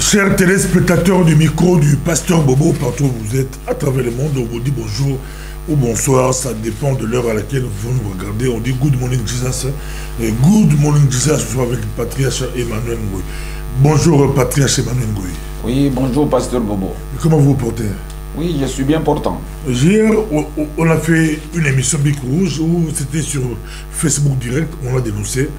Chers téléspectateurs du micro du pasteur Bobo, partout où vous êtes, à travers le monde, on vous dit bonjour ou bonsoir, ça dépend de l'heure à laquelle vous nous regardez. On dit good morning Jesus, et good morning Jesus, je suis avec le patriarche Emmanuel Ngoui. Bonjour patriarche Emmanuel Ngoui. Oui, bonjour pasteur Bobo. Et comment vous vous portez? Oui, je suis bien portant. Hier, on a fait une émission Bic Rouge où c'était sur Facebook Direct, on a dénoncé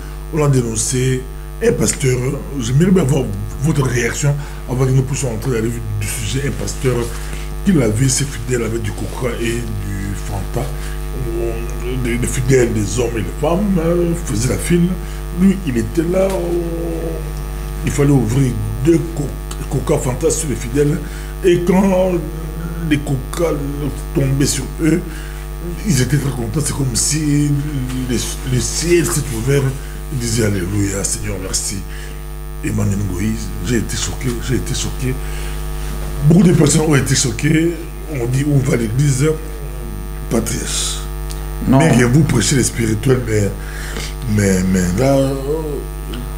un pasteur. J'aimerais bien avoir votre réaction avant que nous puissions entrer dans la revue du sujet. Un pasteur qui lavait ses fidèles avec du coca et du Fanta. Des fidèles, des hommes et des femmes, faisait la file. Lui, il était là. Il fallait ouvrir deux coca Fanta sur les fidèles. Et quand les coca tombaient sur eux, ils étaient très contents. C'est comme si le ciel s'est ouvert. Il disait Alléluia, Seigneur, merci. Emmanuel Ngoui, j'ai été choqué. Beaucoup de personnes ont été choquées. On dit où va l'église, patriarche. Non. Mais vous prêchez les spirituels, mais là.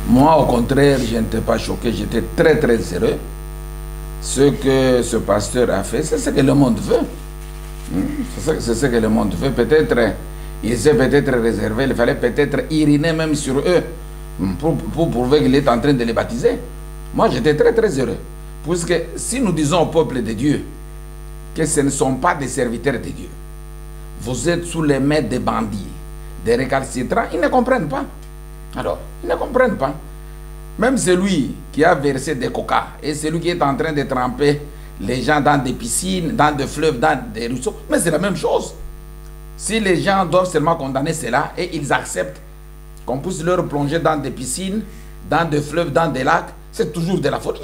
Moi, au contraire, je n'étais pas choqué, j'étais très très heureux. Ce que ce pasteur a fait, c'est ce que le monde veut. C'est ce que le monde veut. Peut-être. Il s'est peut-être réservé, il fallait peut-être uriner même sur eux pour prouver qu'il est en train de les baptiser. Moi, j'étais très très heureux. Puisque si nous disons au peuple de Dieu que ce ne sont pas des serviteurs de Dieu, vous êtes sous les mains des bandits, des récalcitrants, ils ne comprennent pas. Alors, ils ne comprennent pas. Même celui qui a versé des coca et celui qui est en train de tremper les gens dans des piscines, dans des fleuves, dans des ruisseaux, mais c'est la même chose. Si les gens doivent seulement condamner cela et ils acceptent qu'on puisse leur plonger dans des piscines, dans des fleuves, dans des lacs, c'est toujours de la folie.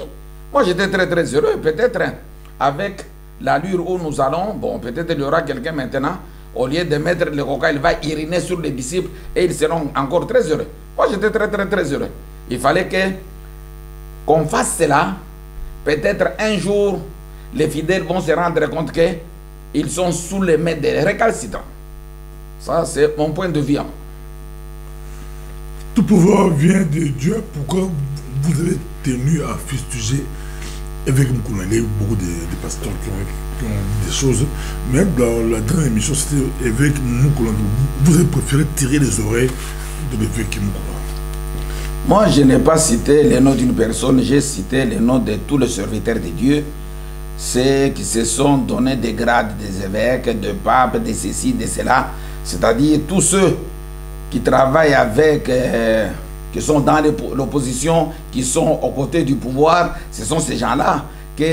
Moi, j'étais très très heureux. Peut-être avec l'allure où nous allons, bon, peut-être il y aura quelqu'un maintenant, au lieu de mettre le coca, il va uriner sur les disciples et ils seront encore très heureux. Moi, j'étais très très très heureux. Il fallait qu'on fasse cela. Peut-être un jour, les fidèles vont se rendre compte qu'ils sont sous les mains des récalcitrants. Ça, c'est mon point de vue. Tout pouvoir vient de Dieu. Pourquoi vous avez tenu à fustiger avec Moukoula? Il y a eu beaucoup de pasteurs qui ont dit des choses. Même dans la dernière émission, c'était avec Moukoula. Vous avez préféré tirer les oreilles de l'évêque Moukoula. Moi, je n'ai pas cité le nom d'une personne, j'ai cité le nom de tous les serviteurs de Dieu. Ceux qui se sont donné des grades des évêques, de papes, de ceci, de cela. C'est-à-dire tous ceux qui travaillent avec, qui sont dans l'opposition, qui sont aux côtés du pouvoir, ce sont ces gens-là que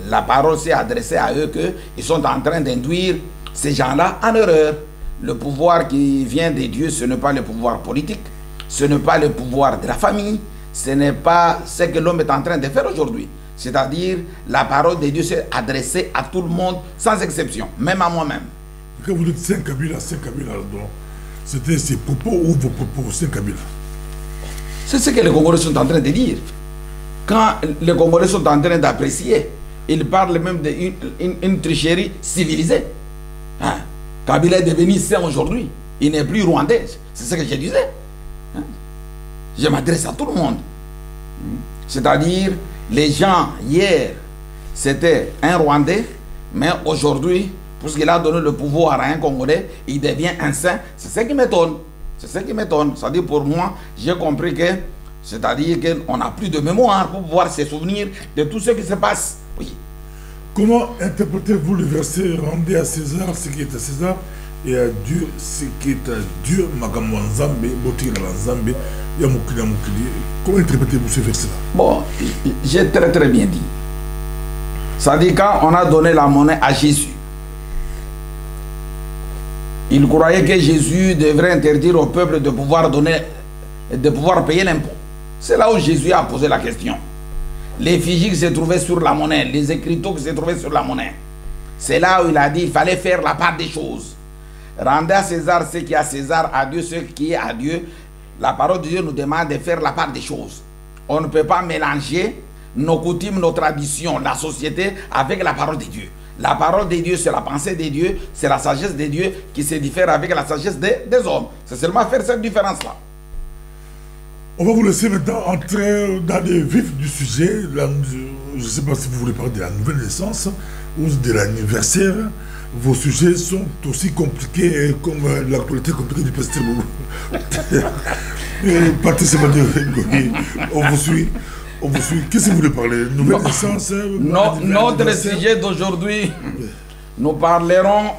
la parole s'est adressée à eux, qu'ils sont en train d'induire ces gens-là en erreur. Le pouvoir qui vient de Dieu, ce n'est pas le pouvoir politique, ce n'est pas le pouvoir de la famille, ce n'est pas ce que l'homme est en train de faire aujourd'hui. C'est-à-dire, la parole de Dieu s'est adressée à tout le monde, sans exception, même à moi-même. Quand vous dites 5 Kabila, c'était ses propos ou vos propos, 5 Kabila? C'est ce que les Congolais sont en train de dire. Quand les Congolais sont en train d'apprécier, ils parlent même d'une tricherie civilisée. Hein? Kabila est devenu saint aujourd'hui. Il n'est plus rwandais. C'est ce que je disais. Hein? Je m'adresse à tout le monde. C'est-à-dire, les gens, hier, c'était un Rwandais, mais aujourd'hui, puisqu'il a donné le pouvoir à un Congolais, il devient un saint. C'est ce qui m'étonne. C'est ce qui m'étonne. C'est-à-dire, pour moi, j'ai compris que, c'est-à-dire qu'on n'a plus de mémoire pour pouvoir se souvenir de tout ce qui se passe. Oui. Comment interprétez-vous le verset « Rendez à César ce qui est à César et à Dieu ce qui est à Dieu » Comment interprétez-vous ce verset-là? Bon, j'ai très très bien dit. C'est-à-dire, quand on a donné la monnaie à Jésus, il croyait que Jésus devrait interdire au peuple de pouvoir payer l'impôt. C'est là où Jésus a posé la question. L'effigie qui se trouvait sur la monnaie, les écriteaux qui se trouvaient sur la monnaie. C'est là où il a dit qu'il fallait faire la part des choses. Rendez à César ce qui est à César, à Dieu ce qui est à Dieu. La parole de Dieu nous demande de faire la part des choses. On ne peut pas mélanger nos coutumes, nos traditions, la société avec la parole de Dieu. La parole de Dieu, c'est la pensée de Dieu, c'est la sagesse de Dieu qui se diffère avec la sagesse des hommes. C'est seulement faire cette différence-là. On va vous laisser maintenant entrer dans le vif du sujet. Je ne sais pas si vous voulez parler de la nouvelle naissance ou de l'anniversaire. Vos sujets sont aussi compliqués comme l'actualité compliquée du pasteur Boubou. Patrice Emmanuel, on vous suit. On vous suit. Qu'est-ce que vous voulez parler? Nouvelle naissance? Notre sujet d'aujourd'hui, nous parlerons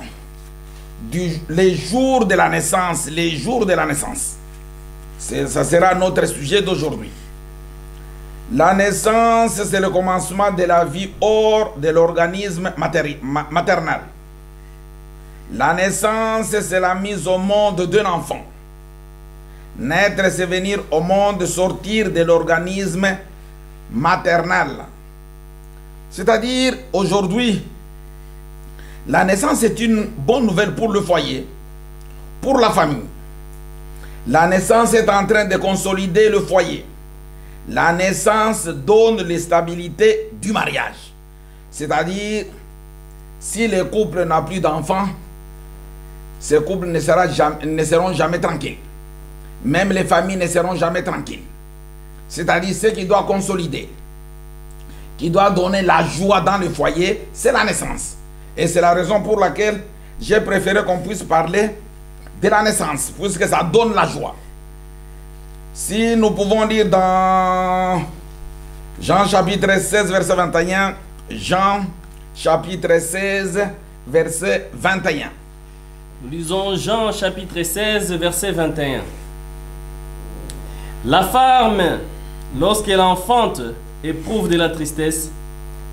les jours de la naissance. Les jours de la naissance. Ça sera notre sujet d'aujourd'hui. La naissance, c'est le commencement de la vie hors de l'organisme maternel. La naissance, c'est la mise au monde d'un enfant. Naître, c'est venir au monde, sortir de l'organisme maternel. C'est-à-dire, aujourd'hui, la naissance est une bonne nouvelle pour le foyer, pour la famille. La naissance est en train de consolider le foyer. La naissance donne la stabilité du mariage. C'est-à-dire, si le couple n'a plus d'enfants, ces couples ne seront jamais tranquilles. Même les familles ne seront jamais tranquilles. C'est-à-dire, ce qui doit consolider, qui doit donner la joie dans le foyer, c'est la naissance. Et c'est la raison pour laquelle j'ai préféré qu'on puisse parler de la naissance, puisque ça donne la joie. Si nous pouvons lire dans Jean chapitre 16, verset 21, Jean chapitre 16, verset 21. Nous lisons Jean chapitre 16, verset 21. La femme, lorsqu'elle enfante, éprouve de la tristesse,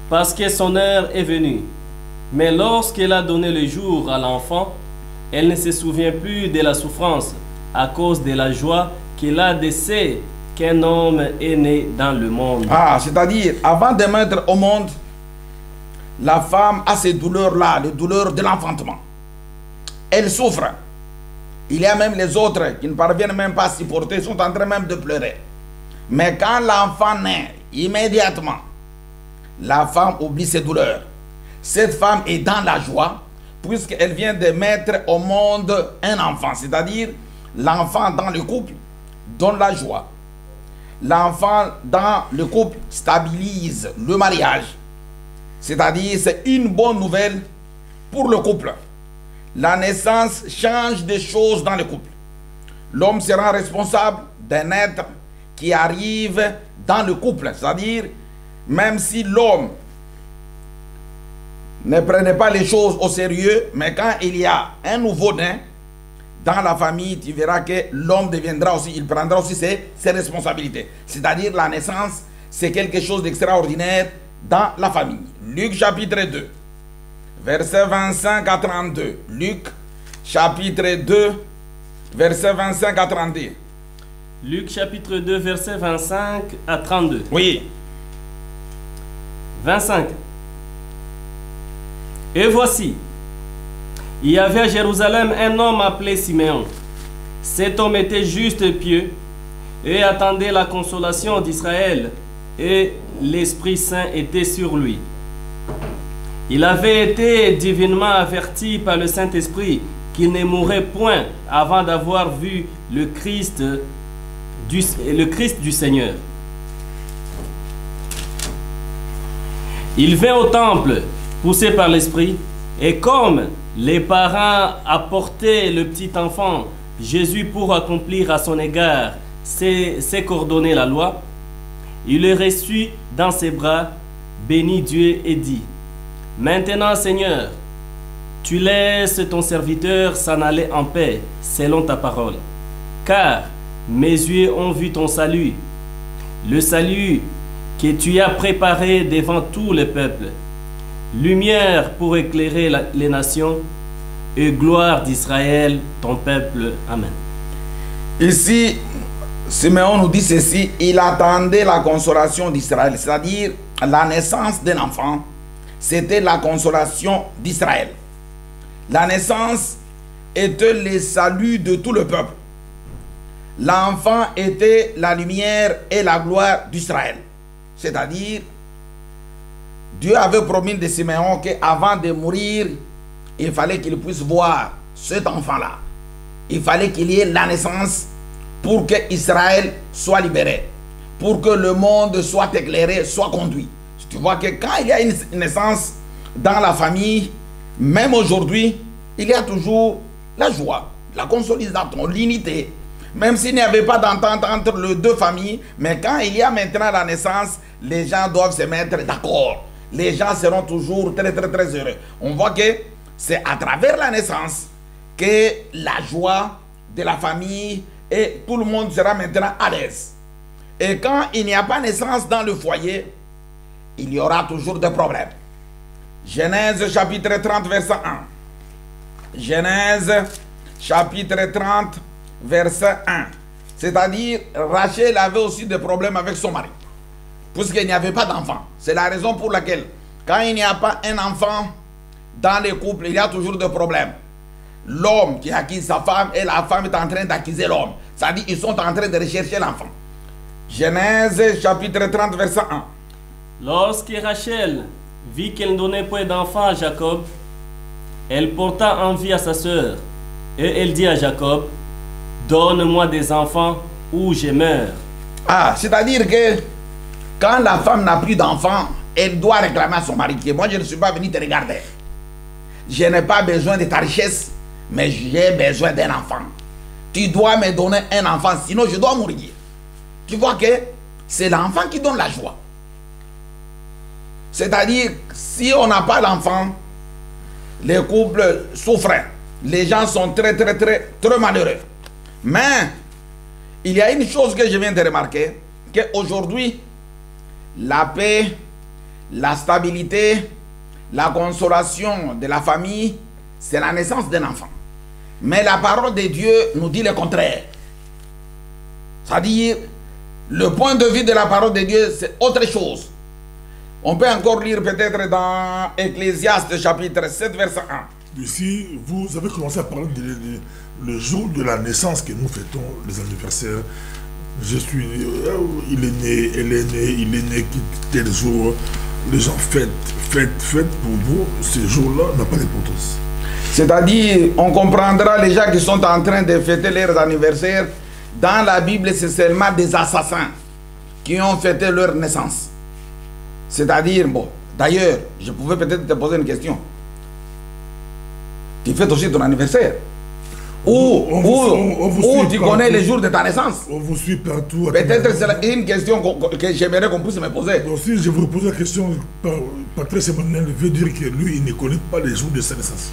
parce que son heure est venue. Mais lorsqu'elle a donné le jour à l'enfant, elle ne se souvient plus de la souffrance à cause de la joie qu'elle a de ce qu'un homme est né dans le monde. Ah, c'est-à-dire, avant de mettre au monde, la femme a ces douleurs-là, les douleurs de l'enfantement. Elle souffre. Il y a même les autres qui ne parviennent même pas à supporter, sont en train même de pleurer. Mais quand l'enfant naît, immédiatement, la femme oublie ses douleurs. Cette femme est dans la joie, puisqu'elle vient de mettre au monde un enfant. C'est-à-dire, l'enfant dans le couple donne la joie. L'enfant dans le couple stabilise le mariage. C'est-à-dire, c'est une bonne nouvelle pour le couple. La naissance change des choses dans le couple. L'homme sera responsable d'un être qui arrive dans le couple. C'est-à-dire, même si l'homme ne prenait pas les choses au sérieux, mais quand il y a un nouveau-né dans la famille, tu verras que l'homme deviendra aussi, il prendra aussi ses responsabilités. C'est-à-dire, la naissance, c'est quelque chose d'extraordinaire dans la famille. Luc chapitre 2. Verset 25 à 32. Luc, chapitre 2, verset 25 à 32. Luc, chapitre 2, verset 25 à 32. Oui. 25. Et voici, il y avait à Jérusalem un homme appelé Siméon. Cet homme était juste et pieux et attendait la consolation d'Israël, et l'Esprit Saint était sur lui. Il avait été divinement averti par le Saint-Esprit qu'il ne mourrait point avant d'avoir vu le Christ du Seigneur. Il vint au temple, poussé par l'Esprit, et comme les parents apportaient le petit enfant Jésus pour accomplir à son égard ce qu'ordonnait la loi, il le reçut dans ses bras, bénit Dieu et dit: Maintenant, Seigneur, tu laisses ton serviteur s'en aller en paix, selon ta parole. Car mes yeux ont vu ton salut, le salut que tu as préparé devant tous les peuples, lumière pour éclairer les nations et gloire d'Israël, ton peuple. Amen. Ici, Siméon nous dit ceci: il attendait la consolation d'Israël, c'est-à-dire la naissance d'un enfant. C'était la consolation d'Israël. La naissance était le salut de tout le peuple. L'enfant était la lumière et la gloire d'Israël. C'est-à-dire, Dieu avait promis de Siméon qu'avant de mourir, il fallait qu'il puisse voir cet enfant-là. Il fallait qu'il y ait la naissance pour que Israël soit libéré, pour que le monde soit éclairé, soit conduit. Tu vois que quand il y a une naissance dans la famille, même aujourd'hui, il y a toujours la joie, la consolidation, l'unité. Même s'il n'y avait pas d'entente entre les deux familles, mais quand il y a maintenant la naissance, les gens doivent se mettre d'accord. Les gens seront toujours très heureux. On voit que c'est à travers la naissance que la joie de la famille et tout le monde sera maintenant à l'aise. Et quand il n'y a pas naissance dans le foyer, il y aura toujours des problèmes. Genèse chapitre 30 verset 1. Genèse chapitre 30 verset 1. C'est-à-dire, Rachel avait aussi des problèmes avec son mari, puisqu'il n'y avait pas d'enfant. C'est la raison pour laquelle, quand il n'y a pas un enfant dans les couples, il y a toujours des problèmes. L'homme qui acquise sa femme et la femme est en train d'acquiser l'homme. C'est-à-dire, ils sont en train de rechercher l'enfant. Genèse chapitre 30 verset 1. Lorsque Rachel vit qu'elle ne donnait point d'enfant à Jacob, elle porta envie à sa sœur, et elle dit à Jacob, donne-moi des enfants ou je meurs. Ah, c'est-à-dire que quand la femme n'a plus d'enfant, elle doit réclamer à son mari que moi je ne suis pas venu te regarder. Je n'ai pas besoin de ta richesse, mais j'ai besoin d'un enfant. Tu dois me donner un enfant, sinon je dois mourir. Tu vois que c'est l'enfant qui donne la joie. C'est-à-dire, si on n'a pas l'enfant, les couples souffrent. Les gens sont très malheureux. Mais, il y a une chose que je viens de remarquer, qu'aujourd'hui, la paix, la stabilité, la consolation de la famille, c'est la naissance d'un enfant. Mais la parole de Dieu nous dit le contraire. C'est-à-dire, le point de vue de la parole de Dieu, c'est autre chose. On peut encore lire peut-être dans Ecclésiaste chapitre 7 verset 1. Ici, vous avez commencé à parler le jour de la naissance que nous fêtons, les anniversaires. Il est né, elle est née, il est né tel jour. Les gens fêtent. Pour vous, ce jour-là n'a pas d'importance. C'est-à-dire, on comprendra les gens qui sont en train de fêter leurs anniversaires. Dans la Bible, c'est seulement des assassins qui ont fêté leur naissance. C'est-à-dire, bon, d'ailleurs, je pouvais peut-être te poser une question. Tu fêtes aussi ton anniversaire? Ou tu connais les jours de ta naissance? On vous suit partout. Peut-être c'est une question que j'aimerais qu'on puisse me poser. Donc, si je vous pose la question, Patrice Emmanuel veut dire que lui, il ne connaît pas les jours de sa naissance.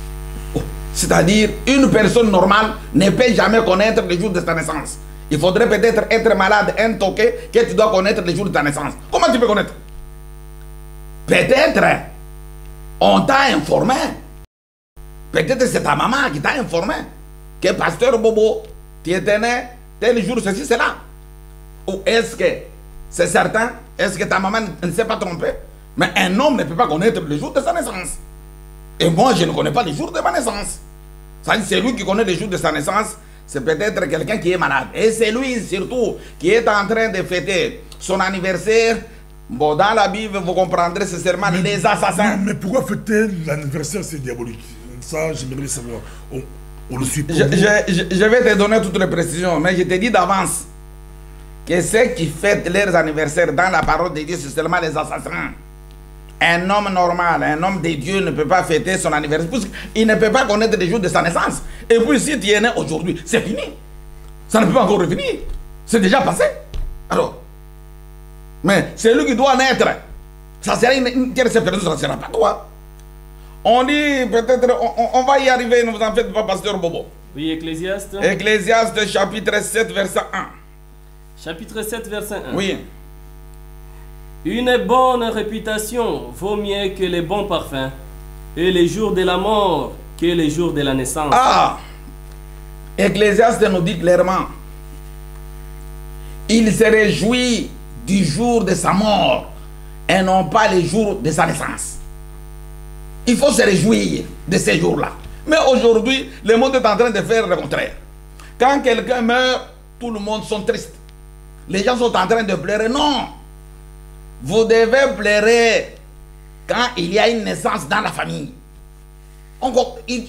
C'est-à-dire, une personne normale ne peut jamais connaître les jours de sa naissance. Il faudrait peut-être être malade, un toqué, que tu dois connaître les jours de ta naissance. Comment tu peux connaître? Peut-être, on t'a informé. Peut-être c'est ta maman qui t'a informé que pasteur Bobo, tu étais né tel jour, ceci, cela. Ou est-ce que c'est certain? Est-ce que ta maman ne s'est pas trompée? Mais un homme ne peut pas connaître le jour de sa naissance. Et moi, je ne connais pas les jours de ma naissance. C'est lui qui connaît les jours de sa naissance. C'est peut-être quelqu'un qui est malade. Et c'est lui surtout qui est en train de fêter son anniversaire. Bon, dans la Bible, vous comprendrez, c'est seulement les assassins. Mais pourquoi fêter l'anniversaire, c'est diabolique? Ça, j'aimerais savoir. On le suit pas. Je vais te donner toutes les précisions, mais je te dis d'avance que ceux qui fêtent leurs anniversaires dans la parole de Dieu, c'est seulement les assassins. Un homme normal, un homme de Dieu ne peut pas fêter son anniversaire, puisqu'il ne peut pas connaître les jours de sa naissance. Et puis si tu es né aujourd'hui, c'est fini. Ça ne peut pas encore revenir. C'est déjà passé. Alors, mais c'est lui qui doit naître. Ça sera une personne, ça ne sera pas toi. On dit peut-être, on va y arriver, ne vous en faites pas, pasteur Bobo. Oui, Ecclésiaste. Ecclésiaste chapitre 7 verset 1. Chapitre 7 verset 1. Oui. Une bonne réputation vaut mieux que les bons parfums, et les jours de la mort que les jours de la naissance. Ah, Ecclésiaste nous dit clairement, il se réjouit du jour de sa mort et non pas les jours de sa naissance. Il faut se réjouir de ces jours-là. Mais aujourd'hui, le monde est en train de faire le contraire. Quand quelqu'un meurt, tout le monde sont tristes. Les gens sont en train de pleurer. Non. Vous devez pleurer quand il y a une naissance dans la famille.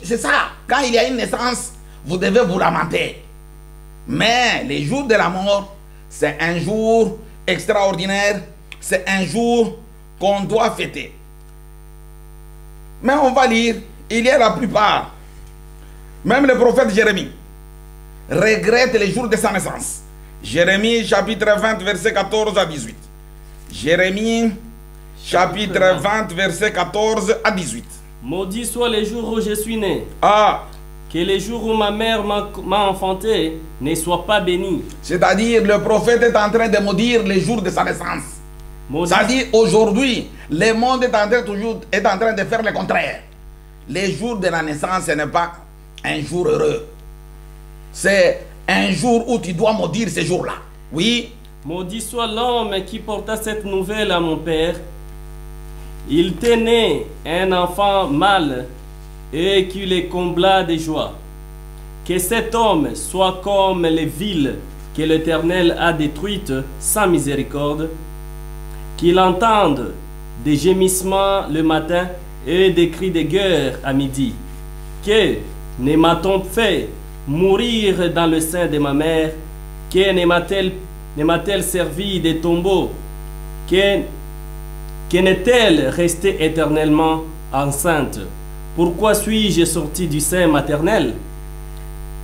C'est ça. Quand il y a une naissance, vous devez vous lamenter. Mais les jours de la mort, c'est un jour extraordinaire, c'est un jour qu'on doit fêter. Mais on va lire, il y a la plupart, même le prophète Jérémie, regrette les jours de sa naissance. Jérémie chapitre 20, verset 14 à 18. Jérémie chapitre 20, verset 14 à 18. Maudit soit les jours où je suis né. Ah, Que les jours où ma mère m'a enfanté ne soient pas bénis. c'est-à-dire le prophète est en train de maudire les jours de sa naissance. Maudit, C'est-à-dire aujourd'hui, le monde est en train de faire le contraire. Les jours de la naissance, ce n'est pas un jour heureux. C'est un jour où tu dois maudire ces jours-là. Oui. maudit soit l'homme qui porta cette nouvelle à mon père. Il t'est né un enfant mâle et qui les combla de joie. Que cet homme soit comme les villes que l'Éternel a détruites sans miséricorde, qu'il entende des gémissements le matin et des cris de guerre à midi. Que ne m'a-t-on fait mourir dans le sein de ma mère? Que ne m'a-t-elle servi de tombeau? Que n'est-elle restée éternellement enceinte? Pourquoi suis-je sorti du sein maternel?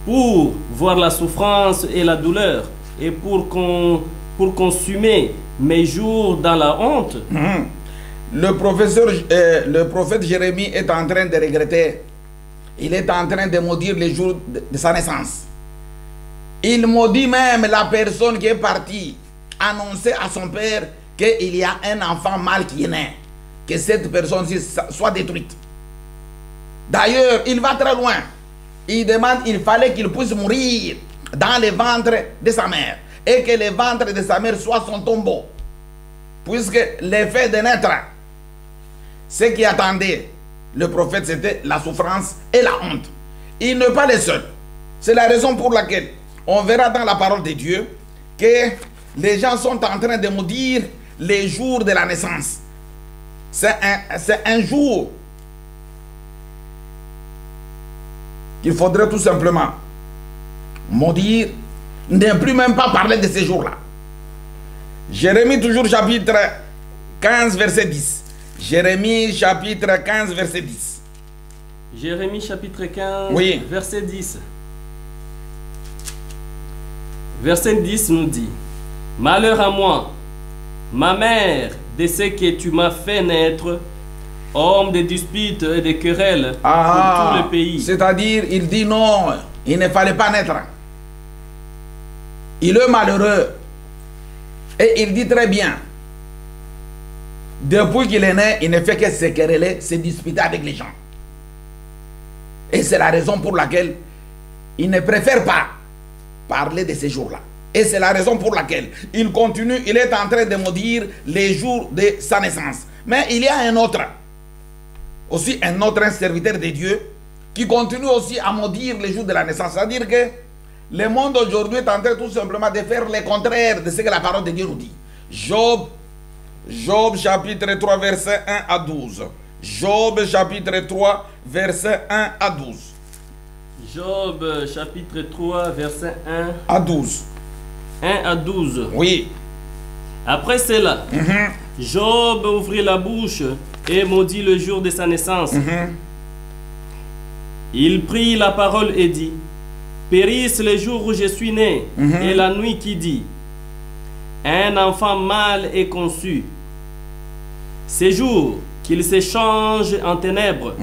Pour voir la souffrance et la douleur, et pour consumer mes jours dans la honte. Le prophète Jérémie est en train de regretter. Il est en train de maudire les jours de sa naissance. Il maudit même la personne qui est partie annoncer à son père qu'il y a un enfant mâle qui est né. Que cette personne-ci soit détruite. D'ailleurs, il va très loin. Il demande, il fallait qu'il puisse mourir dans le ventre de sa mère. Et que le ventre de sa mère soit son tombeau. Puisque l'effet de naître, ce qui attendait le prophète, c'était la souffrance et la honte. Il n'est pas le seul. C'est la raison pour laquelle on verra dans la parole de Dieu que les gens sont en train de maudire les jours de la naissance. C'est un jour qu'il faudrait tout simplement maudire, ne plus même pas parler de ces jours-là. Jérémie, toujours chapitre 15, verset 10. Jérémie, chapitre 15, verset 10. Jérémie, chapitre 15, oui. Verset 10. Verset 10 nous dit: Malheur à moi, ma mère, de ce que tu m'as fait naître, homme de disputes et de querelles pour tout le pays. C'est-à-dire, il dit non, il ne fallait pas naître. Il est malheureux. Et il dit très bien, depuis qu'il est né, il ne fait que se quereller, se disputer avec les gens. Et c'est la raison pour laquelle il ne préfère pas parler de ces jours-là. Et c'est la raison pour laquelle il continue, il est en train de maudire les jours de sa naissance. Mais il y a un autre, aussi un autre serviteur de Dieu, qui continue aussi à maudire les jours de la naissance. C'est-à-dire que le monde aujourd'hui est en train tout simplement de faire le contraire de ce que la parole de Dieu nous dit. Job chapitre 3, verset 1 à 12. Job chapitre 3, verset 1 à 12. Job chapitre 3, verset 1 à 12. 1 à 12. Oui. Après cela, Job ouvrit la bouche et maudit le jour de sa naissance. Il prit la parole et dit: Périsse le jour où je suis né, et la nuit qui dit: Un enfant mâle est conçu. Ces jours qu'il s'échange en ténèbres,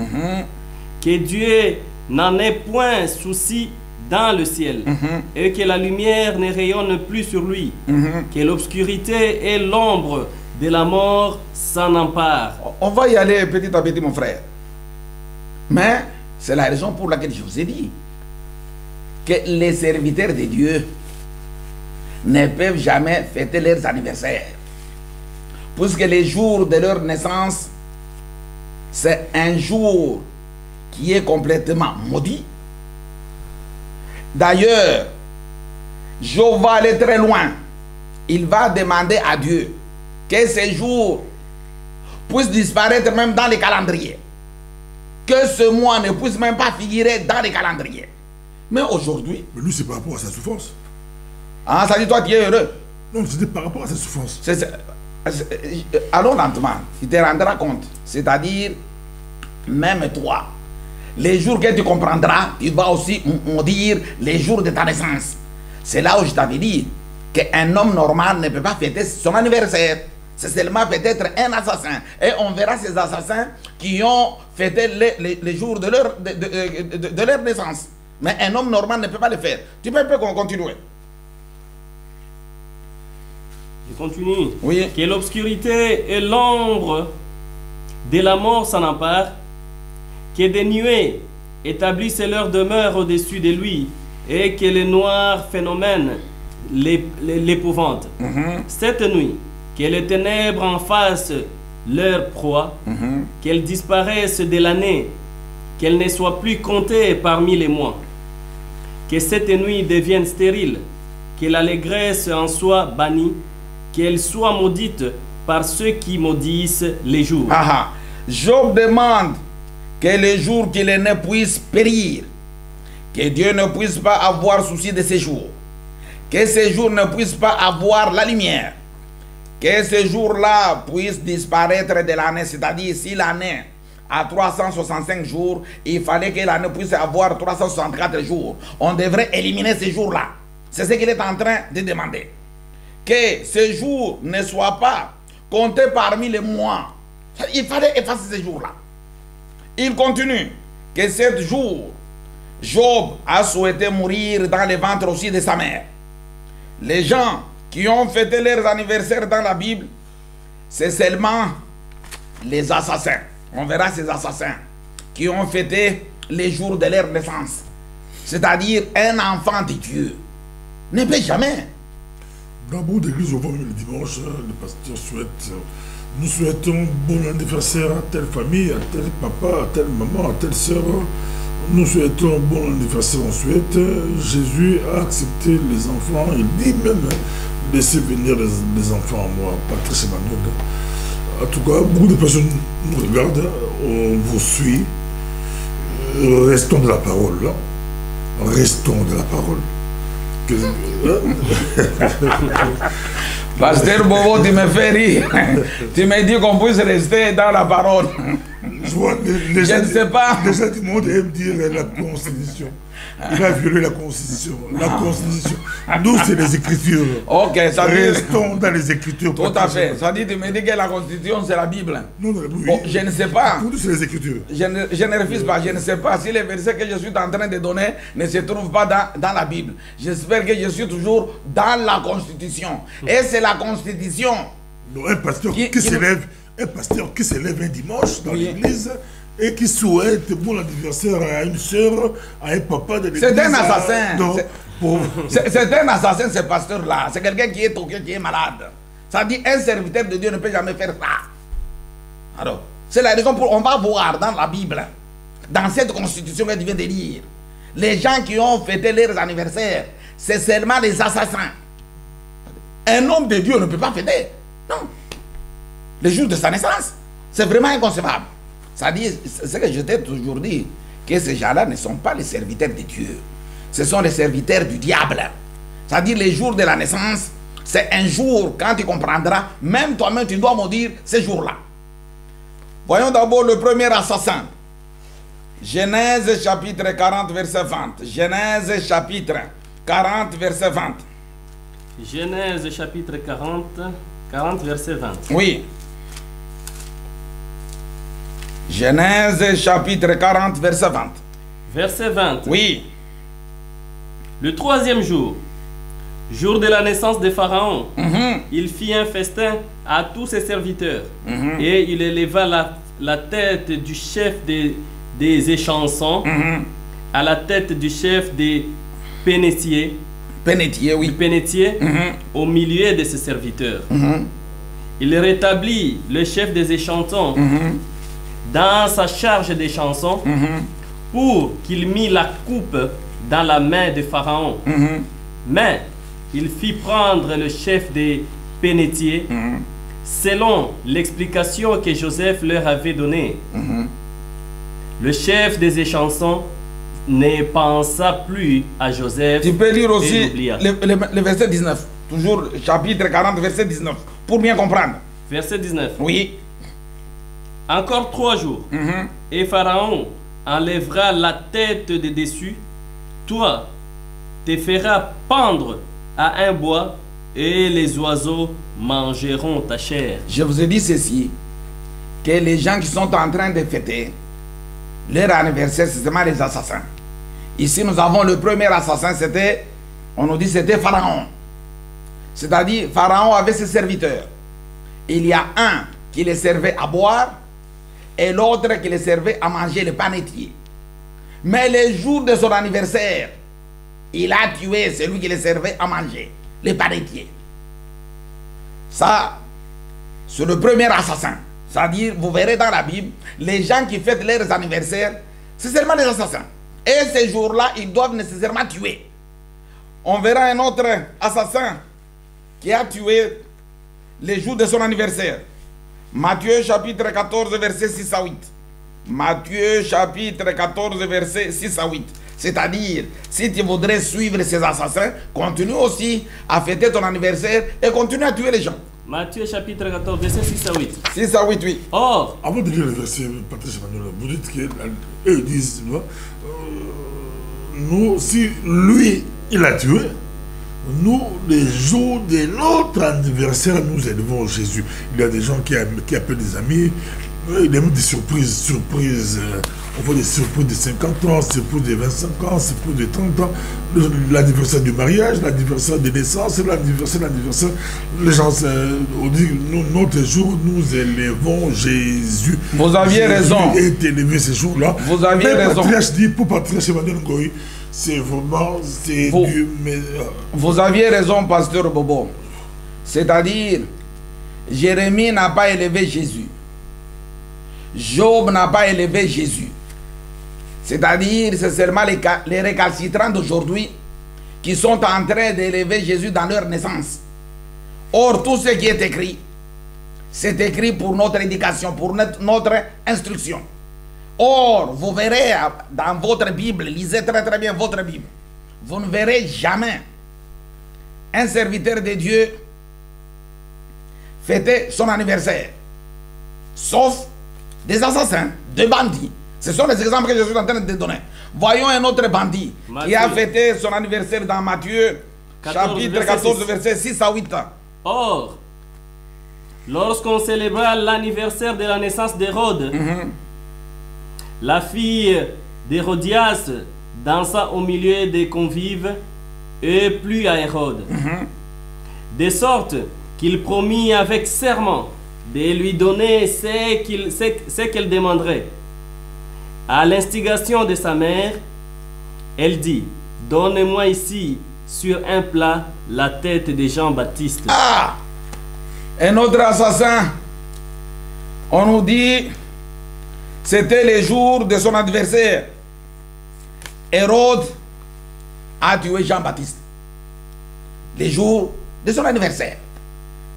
que Dieu n'en ait point souci dans le ciel, et que la lumière ne rayonne plus sur lui, que l'obscurité et l'ombre de la mort s'en emparent. On va y aller petit à petit, mon frère. Mais c'est la raison pour laquelle je vous ai dit que les serviteurs de Dieu ne peuvent jamais fêter leurs anniversaires. Puisque les jours de leur naissance, c'est un jour qui est complètement maudit. D'ailleurs, Job va aller très loin. Il va demander à Dieu que ces jours puissent disparaître même dans les calendriers. Que ce mois ne puisse même pas figurer dans les calendriers. Mais aujourd'hui... Mais lui, c'est par rapport à sa souffrance. Ah, ça dit toi tu es heureux. Non, c'était par rapport à cette souffrance. Allons lentement, tu te rendras compte. C'est-à-dire, même toi, les jours que tu comprendras, tu vas aussi dire les jours de ta naissance. C'est là où je t'avais dit qu'un homme normal ne peut pas fêter son anniversaire. C'est seulement peut-être un assassin. Et on verra ces assassins qui ont fêté les jours de leur naissance. Mais un homme normal ne peut pas le faire. Tu peux continuer. Je continue. Oui. Que l'obscurité et l'ombre de la mort s'en emparent, que des nuées établissent leur demeure au-dessus de lui, et que les noirs phénomènes l'épouvantent. Cette nuit, que les ténèbres en fassent leur proie, qu'elles disparaissent de l'année, qu'elles ne soient plus comptées parmi les mois, que cette nuit devienne stérile, que l'allégresse en soit bannie, qu'elle soit maudite par ceux qui maudissent les jours. Job demande que les jours qu'il est né puissent périr, que Dieu ne puisse pas avoir souci de ces jours, que ces jours ne puissent pas avoir la lumière, que ces jours-là puissent disparaître de l'année. C'est-à-dire, si l'année a 365 jours, il fallait que l'année puisse avoir 364 jours. On devrait éliminer ces jours-là. C'est ce qu'il est en train de demander. Que ces jours ne soient pas comptés parmi les mois. Il fallait effacer ces jours-là. Il continue que 7 jours, Job a souhaité mourir dans le ventre aussi de sa mère. Les gens qui ont fêté leurs anniversaires dans la Bible, c'est seulement les assassins. On verra ces assassins qui ont fêté les jours de leur naissance. C'est-à-dire un enfant de Dieu ne peut jamais. Dans beaucoup d'églises, on voit le dimanche, le pasteur souhaite, nous souhaitons bon anniversaire à telle famille, à tel papa, à telle maman, à telle soeur. Nous souhaitons bon anniversaire, on souhaite. Jésus a accepté les enfants, il dit même, laissez venir les enfants à moi, Patrice Emmanuel. En tout cas, beaucoup de personnes nous regardent, on vous suit. Restons de la parole. Restons de la parole. Pasteur Bobo, tu me fais rire. Tu me dis qu'on puisse rester dans la parole. Je vois Je ne sais pas. Les gens du monde aiment dire la Constitution. Il a violé la Constitution. La Constitution. Nous, c'est les Écritures. Ok, ça dit... Restons dans les Écritures. Tout à fait. Ça dit, tu me dis que la Constitution, c'est la Bible. Non, non, oui. Bon, je ne sais pas. Pour nous, c'est les Écritures. Je ne refuse pas. Je ne sais pas si les versets que je suis en train de donner ne se trouvent pas dans la Bible. J'espère que je suis toujours dans la Constitution. Et c'est la Constitution. Non, un pasteur qui s'élève un dimanche dans l'église et qui souhaite bon anniversaire à une soeur, à un papa de l'église. C'est un assassin. C'est un assassin, ce pasteur-là. C'est quelqu'un qui est toqué, qui est malade. Ça dit, un serviteur de Dieu ne peut jamais faire ça. Alors, c'est la raison pour on va voir dans la Bible, dans cette constitution que tu viens de lire, les gens qui ont fêté leurs anniversaires, c'est seulement les assassins. Un homme de Dieu ne peut pas fêter. Non. Le jour de sa naissance. C'est vraiment inconcevable. Ça dit, c'est ce que je t'ai toujours dit, que ces gens-là ne sont pas les serviteurs de Dieu. Ce sont les serviteurs du diable. C'est-à-dire, les jours de la naissance, c'est un jour, quand tu comprendras, même toi-même, tu dois maudire ces jours-là. Voyons d'abord le premier assassin. Genèse chapitre 40, verset 20. Genèse chapitre 40, verset 20. Genèse chapitre 40, verset 20. Oui. Genèse chapitre 40, verset 20. Verset 20. Oui. Le troisième jour, jour de la naissance de Pharaon, il fit un festin à tous ses serviteurs et il éleva la tête du chef des échansons à la tête du chef des pénétiers. Pénétier, oui. Du pénétier au milieu de ses serviteurs. Il rétablit le chef des échansons dans sa charge des chansons pour qu'il mit la coupe dans la main de Pharaon. Mais il fit prendre le chef des pénétiers selon l'explication que Joseph leur avait donnée. Le chef des échansons ne pensa plus à Joseph. Tu peux lire et aussi l'oublia. le verset 19. Toujours chapitre 40, verset 19. Pour bien comprendre. Verset 19. Oui. Encore 3 jours, et Pharaon enlèvera la tête de dessus. Toi, te feras pendre à un bois, et les oiseaux mangeront ta chair. Je vous ai dit ceci, que les gens qui sont en train de fêter leur anniversaire, c'est seulement les assassins. Ici, nous avons le premier assassin, c'était, on nous dit, c'était Pharaon. C'est-à-dire, Pharaon avait ses serviteurs. Il y a un qui les servait à boire et l'autre qui les servait à manger le panetier. Mais le jour de son anniversaire, il a tué celui qui les servait à manger, le panetier. Ça, c'est le premier assassin. C'est-à-dire, vous verrez dans la Bible, les gens qui fêtent leurs anniversaires, c'est seulement les assassins. Et ces jours-là, ils doivent nécessairement tuer. On verra un autre assassin qui a tué les jours de son anniversaire. Matthieu chapitre 14, verset 6 à 8. Matthieu chapitre 14, verset 6 à 8. C'est-à-dire, si tu voudrais suivre ces assassins, continue aussi à fêter ton anniversaire et continue à tuer les gens. Matthieu chapitre 14, verset 6 à 8. 6 à 8, oui. Or, Avant de lire le verset, Patrice Emmanuel, vous dites qu'eux disent, nous, si lui, il a tué, nous, les jours de notre anniversaire, nous élevons Jésus. Il y a des gens qui appellent des amis, il y a même des surprises, on voit des surprises de 50 ans, surprises de 25 ans, surprises de 30 ans, l'anniversaire du mariage, l'anniversaire de naissance, l'anniversaire, les gens, on dit, notre jour, nous élevons Jésus. Vous aviez raison. Jésus est élevé ces jours-là. Vous aviez raison. Patriarche dit, pour Patriarche Emmanuel Ngoï, c'est vraiment, c'est du... Vous aviez raison, pasteur Bobo. C'est-à-dire, Jérémie n'a pas élevé Jésus. Job n'a pas élevé Jésus. C'est-à-dire, c'est seulement les récalcitrants d'aujourd'hui qui sont en train d'élever Jésus dans leur naissance. Or, tout ce qui est écrit, c'est écrit pour notre éducation, pour notre instruction. Or, vous verrez dans votre Bible, lisez très très bien votre Bible, vous ne verrez jamais un serviteur de Dieu fêter son anniversaire, sauf des assassins, des bandits. Ce sont les exemples que je suis en train de donner. Voyons un autre bandit qui a fêté son anniversaire dans Matthieu, chapitre 14, verset 6 à 8 ans. Or, lorsqu'on célébra l'anniversaire de la naissance d'Hérode, la fille d'Hérodias dansa au milieu des convives et plut à Hérode, de sorte qu'il promit avec serment de lui donner ce qu'elle demanderait. À l'instigation de sa mère, elle dit, « Donne-moi ici, sur un plat, la tête de Jean-Baptiste. » Ah! Un autre assassin, on nous dit, c'était le jour de son anniversaire. Hérode a tué Jean-Baptiste. Le jour de son anniversaire.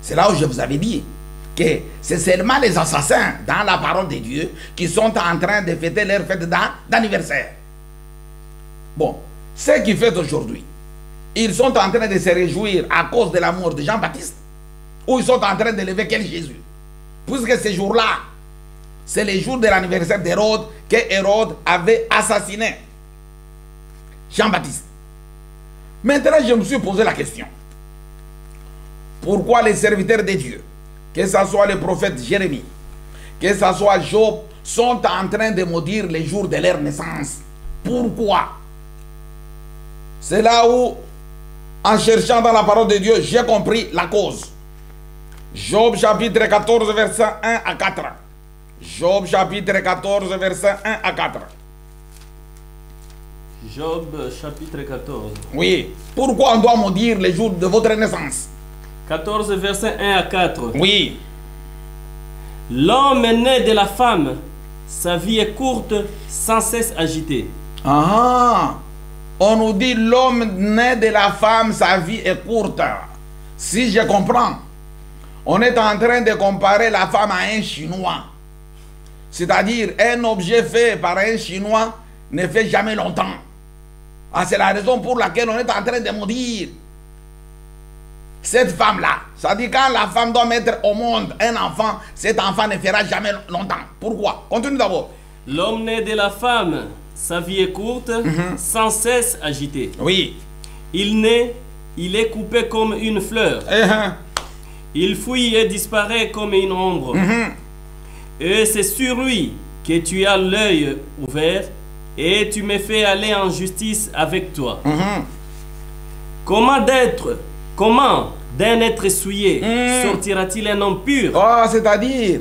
C'est là où je vous avais dit que c'est seulement les assassins dans la parole de Dieu qui sont en train de fêter leur fête d'anniversaire. Bon, ceux qui fêtent aujourd'hui, ils sont en train de se réjouir à cause de la mort de Jean-Baptiste, ou ils sont en train d'élever quel Jésus? Puisque ce jour-là, c'est le jour de l'anniversaire d'Hérode que Hérode avait assassiné Jean-Baptiste. Maintenant, je me suis posé la question. Pourquoi les serviteurs de Dieu, que ce soit le prophète Jérémie, que ce soit Job, sont en train de maudire les jours de leur naissance? Pourquoi? C'est là où, en cherchant dans la parole de Dieu, j'ai compris la cause. Job chapitre 14, verset 1 à 4. Job chapitre 14, verset 1 à 4. Job chapitre 14. Oui. Pourquoi on doit maudire les jours de votre naissance? 14, verset 1 à 4. Oui. L'homme né de la femme, sa vie est courte, sans cesse agitée. Ah, on nous dit l'homme né de la femme, sa vie est courte. Si je comprends, on est en train de comparer la femme à un Chinois. C'est-à-dire un objet fait par un Chinois ne fait jamais longtemps. Ah, c'est la raison pour laquelle on est en train de maudire cette femme-là. Ça dit quand la femme doit mettre au monde un enfant, cet enfant ne fera jamais longtemps. Pourquoi? Continue d'abord. L'homme né de la femme, sa vie est courte, sans cesse agitée. Oui. Il naît, il est coupé comme une fleur. Il fuit et disparaît comme une ombre. Et c'est sur lui que tu as l'œil ouvert et tu me fais aller en justice avec toi. Comment d'un être souillé sortira-t-il un homme pur? Oh, c'est-à-dire,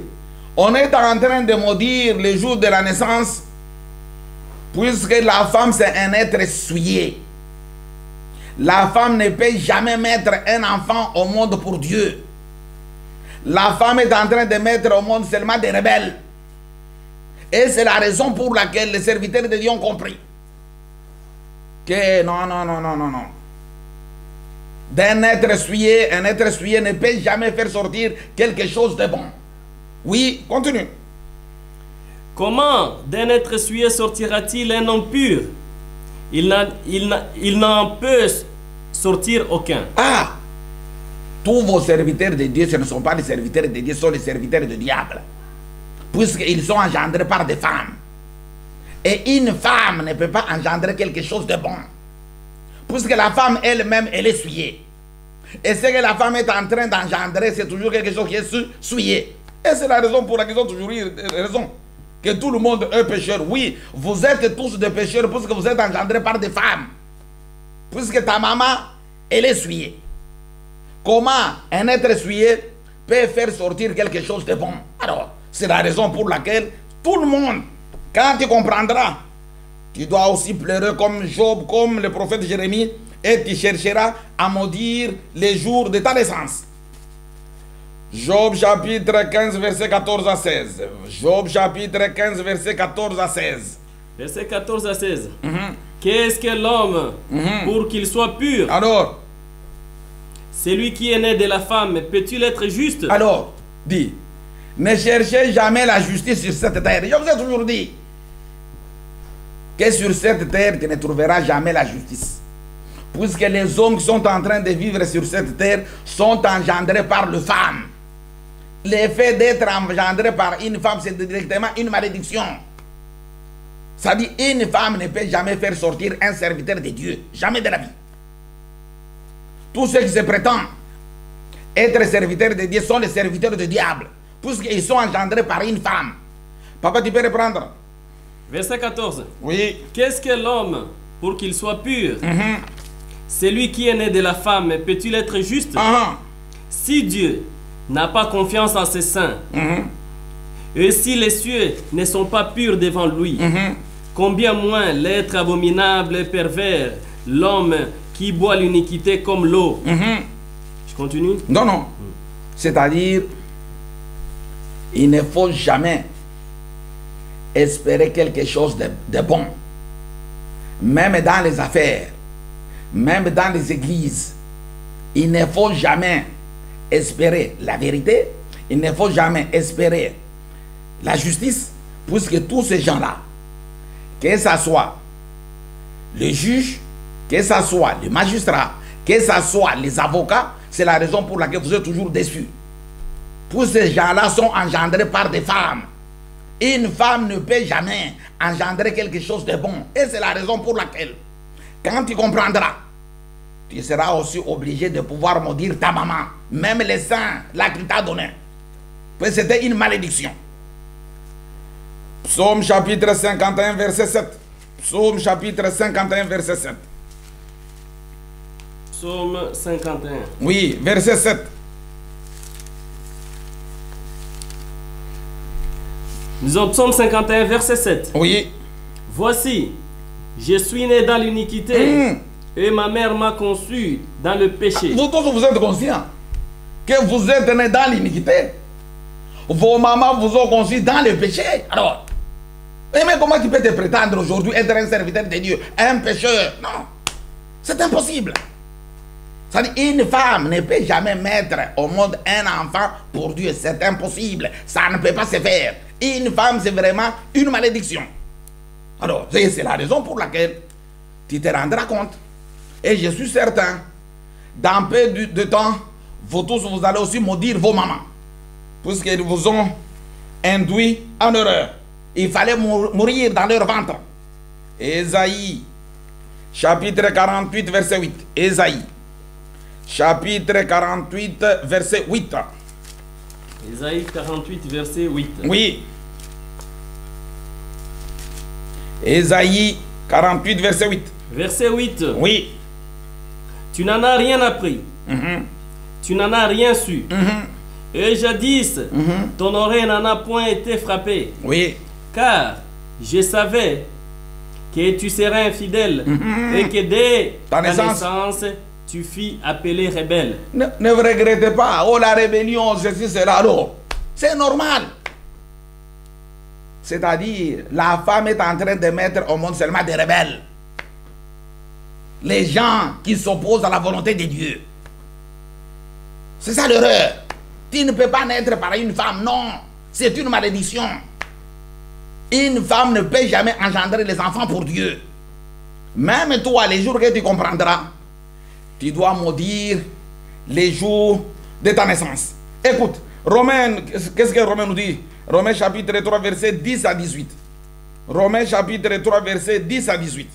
on est en train de maudire le jour de la naissance, puisque la femme c'est un être souillé. La femme ne peut jamais mettre un enfant au monde pour Dieu. La femme est en train de mettre au monde seulement des rebelles. Et c'est la raison pour laquelle les serviteurs de Dieu ont compris que non. D'un être souillé, un être souillé ne peut jamais faire sortir quelque chose de bon. Oui, continue. Comment d'un être souillé sortira-t-il un homme pur? Il n'en peut sortir aucun. Ah! Tous vos serviteurs de Dieu, ce ne sont pas les serviteurs de Dieu, ce sont les serviteurs du diable. Puisqu'ils sont engendrés par des femmes. Et une femme ne peut pas engendrer quelque chose de bon. Puisque la femme elle-même, elle est souillée. Et ce que la femme est en train d'engendrer, c'est toujours quelque chose qui est souillé. Et c'est la raison pour laquelle ils ont toujours eu raison. Que tout le monde est pécheur. Oui, vous êtes tous des pécheurs puisque vous êtes engendrés par des femmes. Puisque ta maman, elle est souillée. Comment un être souillé peut faire sortir quelque chose de bon? Alors, c'est la raison pour laquelle tout le monde, quand tu comprendras, tu dois aussi pleurer comme Job, comme le prophète Jérémie, et tu chercheras à maudire les jours de ta naissance. Job chapitre 15, verset 14 à 16. Job chapitre 15, verset 14 à 16. Verset 14 à 16. Qu'est-ce que l'homme pour qu'il soit pur? Alors, celui qui est né de la femme, peut-il être juste? Alors, dis, ne cherchez jamais la justice sur cette terre. Je vous ai toujours dit que sur cette terre, tu ne trouveras jamais la justice. Puisque les hommes qui sont en train de vivre sur cette terre sont engendrés par les femmes. L'effet d'être engendré par une femme, c'est directement une malédiction. Ça dit, une femme ne peut jamais faire sortir un serviteur de Dieu. Jamais de la vie. Tous ceux qui se prétendent être serviteurs de Dieu sont les serviteurs du diable. Puisqu'ils sont engendrés par une femme. Papa, tu peux reprendre? Verset 14. Oui. Qu'est-ce que l'homme pour qu'il soit pur? Celui qui est né de la femme, peut-il être juste? Si Dieu n'a pas confiance en ses saints, et si les cieux ne sont pas purs devant lui, combien moins l'être abominable et pervers, l'homme qui boit l'iniquité comme l'eau. Je continue? Non. C'est-à-dire, il ne faut jamais espérer quelque chose de bon. Même dans les affaires, même dans les églises, il ne faut jamais espérer la vérité, il ne faut jamais espérer la justice, puisque tous ces gens-là, que ce soit le juge, que ce soit le magistrat, que ce soit les avocats, c'est la raison pour laquelle vous êtes toujours déçus. Tous ces gens-là sont engendrés par des femmes. Une femme ne peut jamais engendrer quelque chose de bon. Et c'est la raison pour laquelle, quand tu comprendras, tu seras aussi obligé de pouvoir maudire ta maman, même les saints, là qu'il t'a donné. Parce que c'était une malédiction. Psaume chapitre 51, verset 7. Psaume chapitre 51, verset 7. Psaume 51. Oui, verset 7. Nous avons Psaume 51, verset 7. Oui. Voici, je suis né dans l'iniquité, et ma mère m'a conçu dans le péché. Vous tous, vous êtes conscients que vous êtes né dans l'iniquité. Vos mamans vous ont conçu dans le péché. Alors, mais comment tu peux te prétendre aujourd'hui être un serviteur de Dieu, un pécheur? Non, c'est impossible. C'est-à-dire, une femme ne peut jamais mettre au monde un enfant pour Dieu. C'est impossible. Ça ne peut pas se faire. Une femme, c'est vraiment une malédiction. Alors, c'est la raison pour laquelle tu te rendras compte. Et je suis certain, dans peu de temps, vous tous, vous allez aussi maudire vos mamans. Puisqu'ils vous ont induit en erreur. Il fallait mourir dans leur ventre. Ésaïe, chapitre 48, verset 8. Ésaïe, chapitre 48, verset 8. Ésaïe 48, verset 8. Oui. Ésaïe 48, verset 8. Verset 8. Oui. Tu n'en as rien appris. Tu n'en as rien su. Et jadis, ton oreille n'en a point été frappée. Oui. Car je savais que tu serais infidèle et que dès ta naissance, tu fis appeler rebelle. Ne vous regrettez pas. Oh, la rébellion, ceci, cela. Alors, c'est normal. C'est-à-dire, la femme est en train de mettre au monde seulement des rebelles. Les gens qui s'opposent à la volonté de Dieu. C'est ça l'erreur. Tu ne peux pas naître par une femme, non. C'est une malédiction. Une femme ne peut jamais engendrer les enfants pour Dieu. Même toi, les jours que tu comprendras, tu dois maudire les jours de ta naissance. Écoute, Romains, qu'est-ce que Romains nous dit? Romains chapitre 3, verset 10 à 18. Romains chapitre 3, verset 10 à 18.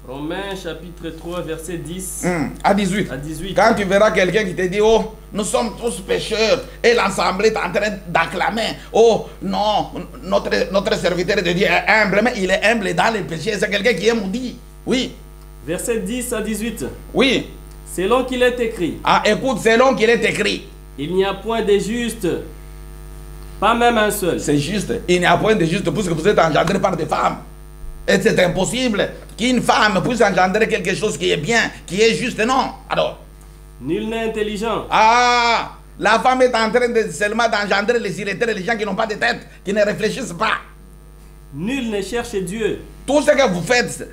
Romains chapitre 3, verset 10 à 18. à 18. Quand tu verras quelqu'un qui te dit, oh, nous sommes tous pécheurs, et l'assemblée est en train d'acclamer, oh, non, notre serviteur de Dieu est humble, mais il est humble dans les péchés, c'est quelqu'un qui est maudit. Oui. Verset 10 à 18. Oui. Selon qu'il est écrit. Ah, écoute, selon qu'il est écrit. Il n'y a point de juste, pas même un seul. C'est juste, il n'y a point de juste, puisque vous êtes engendré par des femmes. Et c'est impossible qu'une femme puisse engendrer quelque chose qui est bien, qui est juste, non. Alors. Nul n'est intelligent. Ah, la femme est en train de seulement d'engendrer les illettrés, les gens qui n'ont pas de tête, qui ne réfléchissent pas. Nul ne cherche Dieu. Tout ce que vous faites,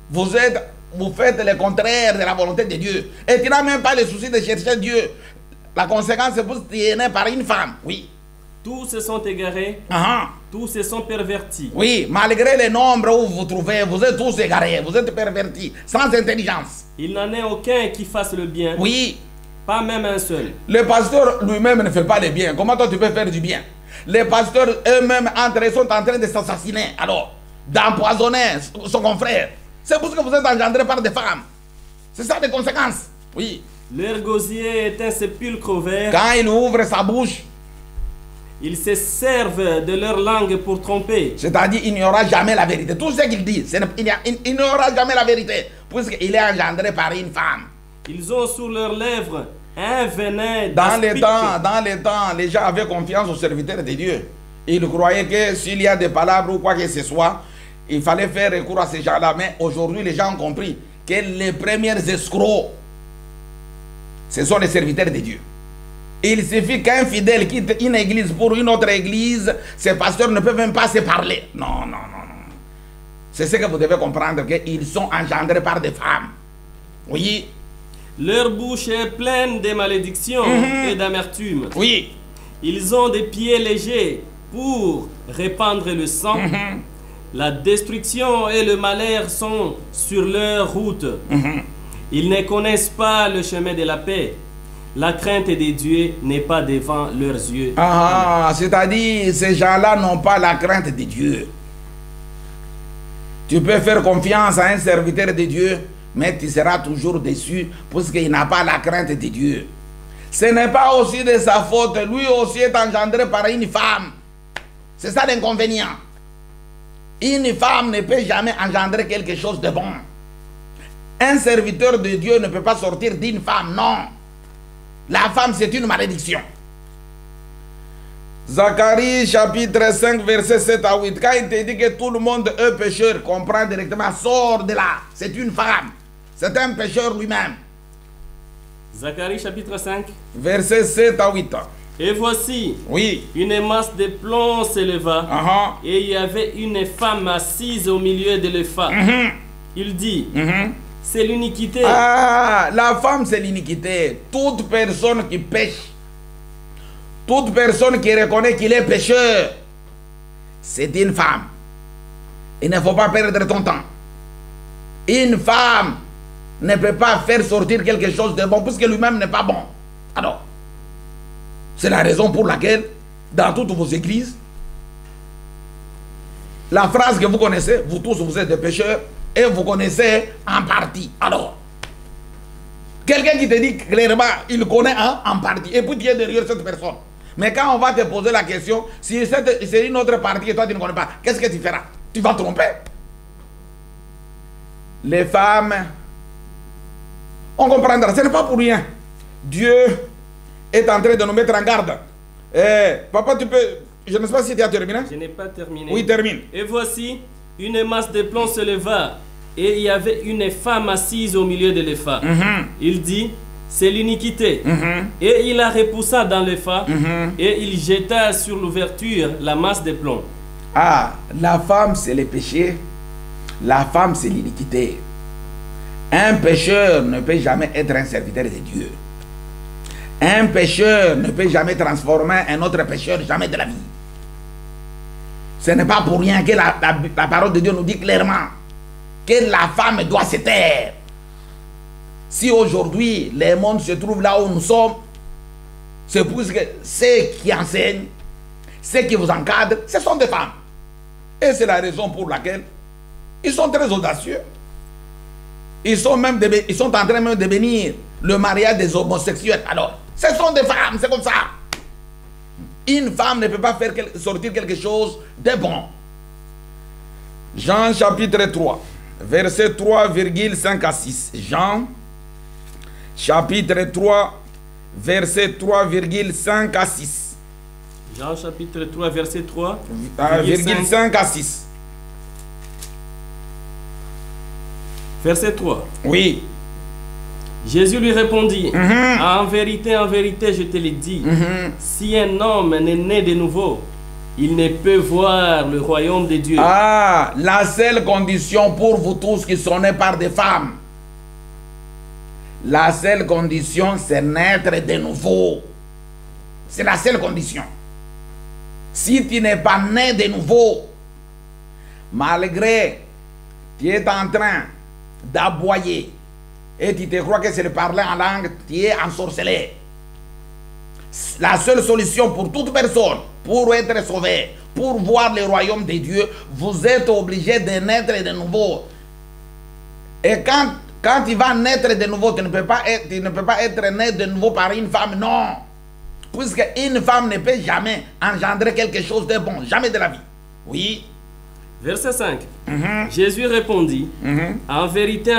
vous faites le contraire de la volonté de Dieu. Et tu n'as même pas le souci de chercher Dieu. La conséquence, c'est que tu es né par une femme. Oui. Tous se sont égarés. Tous se sont pervertis. Oui, malgré le nombre où vous vous trouvez, vous êtes tous égarés, vous êtes pervertis, sans intelligence. Il n'en est aucun qui fasse le bien. Oui. Pas même un seul. Le pasteur lui-même ne fait pas le bien. Comment toi tu peux faire du bien? Les pasteurs eux-mêmes entre eux sont en train de s'assassiner. Alors, d'empoisonner son confrère. C'est pour ce que vous êtes engendrés par des femmes. C'est ça les conséquences. Oui. Leur gosier est un sépulcre ouvert. Quand il ouvre sa bouche, ils se servent de leur langue pour tromper. C'est-à-dire, il n'y aura jamais la vérité. Tout ce qu'il dit, il n'y aura jamais la vérité, puisqu'il est engendré par une femme. Ils ont sur leurs lèvres un venin dans les temps, les gens avaient confiance aux serviteurs de Dieu. Ils croyaient que s'il y a des palabres ou quoi que ce soit, il fallait faire recours à ces gens-là. Mais aujourd'hui, les gens ont compris que les premiers escrocs, ce sont les serviteurs de Dieu. Il suffit qu'un fidèle quitte une église pour une autre église, ces pasteurs ne peuvent même pas se parler. Non, non, non, non. C'est ce que vous devez comprendre, qu'ils sont engendrés par des femmes. Oui. Leur bouche est pleine de malédictions et d'amertume. Oui. Ils ont des pieds légers pour répandre le sang. La destruction et le malheur sont sur leur route. Ils ne connaissent pas le chemin de la paix. La crainte des dieux n'est pas devant leurs yeux. C'est-à-dire, ces gens-là n'ont pas la crainte de Dieu. Tu peux faire confiance à un serviteur de Dieu, mais tu seras toujours déçu puisqu'il n'a pas la crainte de Dieu. Ce n'est pas aussi de sa faute. Lui aussi est engendré par une femme. C'est ça l'inconvénient. Une femme ne peut jamais engendrer quelque chose de bon. Un serviteur de Dieu ne peut pas sortir d'une femme, non. La femme, c'est une malédiction. Zacharie, chapitre 5, verset 7 à 8. Quand il te dit que tout le monde est pécheur, comprend directement, sort de là. C'est une femme. C'est un pécheur lui-même. Zacharie, chapitre 5. Verset 7 à 8. Et voici, oui, une masse de plomb s'éleva, et il y avait une femme assise au milieu de l'Epha. Il dit, c'est l'iniquité. La femme, c'est l'iniquité. Toute personne qui pêche, toute personne qui reconnaît qu'il est pécheur, c'est une femme. Il ne faut pas perdre ton temps. Une femme ne peut pas faire sortir quelque chose de bon puisque lui-même n'est pas bon. Alors, c'est la raison pour laquelle, dans toutes vos églises, la phrase que vous connaissez, vous tous vous êtes des pécheurs, et vous connaissez en partie. Alors, quelqu'un qui te dit clairement, il connaît en partie, et puis tu es derrière cette personne. Mais quand on va te poser la question, si c'est une autre partie et toi tu ne connais pas, qu'est-ce que tu feras? Tu vas tromper. Les femmes, on comprendra, ce n'est pas pour rien. Dieu est en train de nous mettre en garde. Papa, tu peux... Je ne sais pas si tu as terminé. Je n'ai pas terminé. Oui, termine. Et voici, une masse de plomb se leva, et il y avait une femme assise au milieu de l'EPHA. Il dit, c'est l'iniquité. Et il la repoussa dans l'EPHA, et il jeta sur l'ouverture la masse de plomb. Ah, la femme c'est le péché, la femme c'est l'iniquité. Un pécheur ne peut jamais être un serviteur de Dieu. Un pécheur ne peut jamais transformer un autre pécheur, jamais de la vie. Ce n'est pas pour rien que la parole de Dieu nous dit clairement que la femme doit se taire. Si aujourd'hui le monde se trouve là où nous sommes, c'est parce que ceux qui enseignent, ceux qui vous encadrent, ce sont des femmes. Et c'est la raison pour laquelle ils sont très audacieux. Ils sont en train même de bénir le mariage des homosexuels. Alors, ce sont des femmes, c'est comme ça. Une femme ne peut pas faire sortir quelque chose de bon. Jean chapitre 3, verset 3,5 à 6. Jean chapitre 3, verset 3,5 à 6. Jean chapitre 3, verset 3, 5 à 6. Verset 3. Oui. Jésus lui répondit, en vérité, je te le dis, si un homme n'est né de nouveau, il ne peut voir le royaume de Dieu. Ah, la seule condition pour vous tous qui sont nés par des femmes, la seule condition, c'est naître de nouveau. C'est la seule condition. Si tu n'es pas né de nouveau, malgré tu es en train d'aboyer, et tu te crois que c'est de parler en langue, tu es ensorcelé. La seule solution pour toute personne, pour être sauvé, pour voir le royaume de Dieu, vous êtes obligé de naître de nouveau. Et quand tu vas naître de nouveau, tu ne peux pas être né de nouveau par une femme, non. Puisque une femme ne peut jamais engendrer quelque chose de bon, jamais de la vie. Oui. Verset 5. Jésus répondit, en vérité,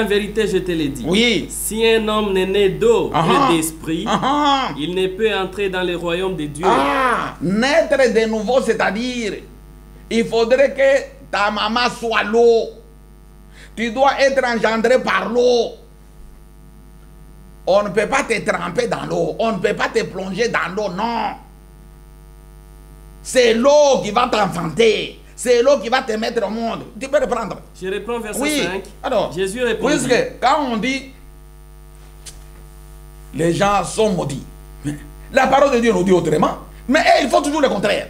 je te l'ai dit. Oui. Si un homme n'est né d'eau et d'esprit, il ne peut entrer dans le royaume de Dieu. Ah, naître de nouveau, c'est-à-dire, il faudrait que ta maman soit l'eau. Tu dois être engendré par l'eau. On ne peut pas te tremper dans l'eau. On ne peut pas te plonger dans l'eau, non. C'est l'eau qui va t'enfanter. C'est l'eau qui va te mettre au monde. Tu peux reprendre. Je reprends verset 5. Alors, Jésus répondit. Puisque quand on dit les gens sont maudits, la parole de Dieu nous dit autrement, mais il faut toujours le contraire.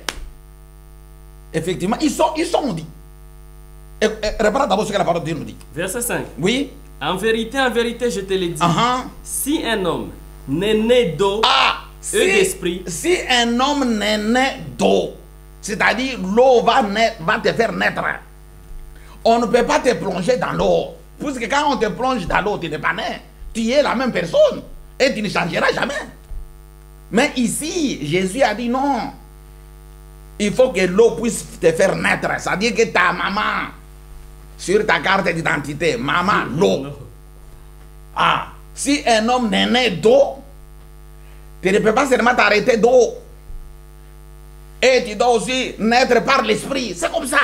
Effectivement, ils sont maudits. Et reprends d'abord ce que la parole de Dieu nous dit. Verset 5. Oui. En vérité, je te l'ai dit. Si un homme n'est né d'eau et d'esprit. Si un homme n'est né d'eau, c'est-à-dire l'eau va te faire naître. On ne peut pas te plonger dans l'eau. Puisque quand on te plonge dans l'eau, tu n'es pas né. Tu es la même personne. Et tu ne changeras jamais. Mais ici, Jésus a dit non. Il faut que l'eau puisse te faire naître. C'est-à-dire que ta maman, sur ta carte d'identité, maman, l'eau. Ah, si un homme n'est né d'eau, tu ne peux pas seulement t'arrêter d'eau. Et tu dois aussi naître par l'esprit. C'est comme ça.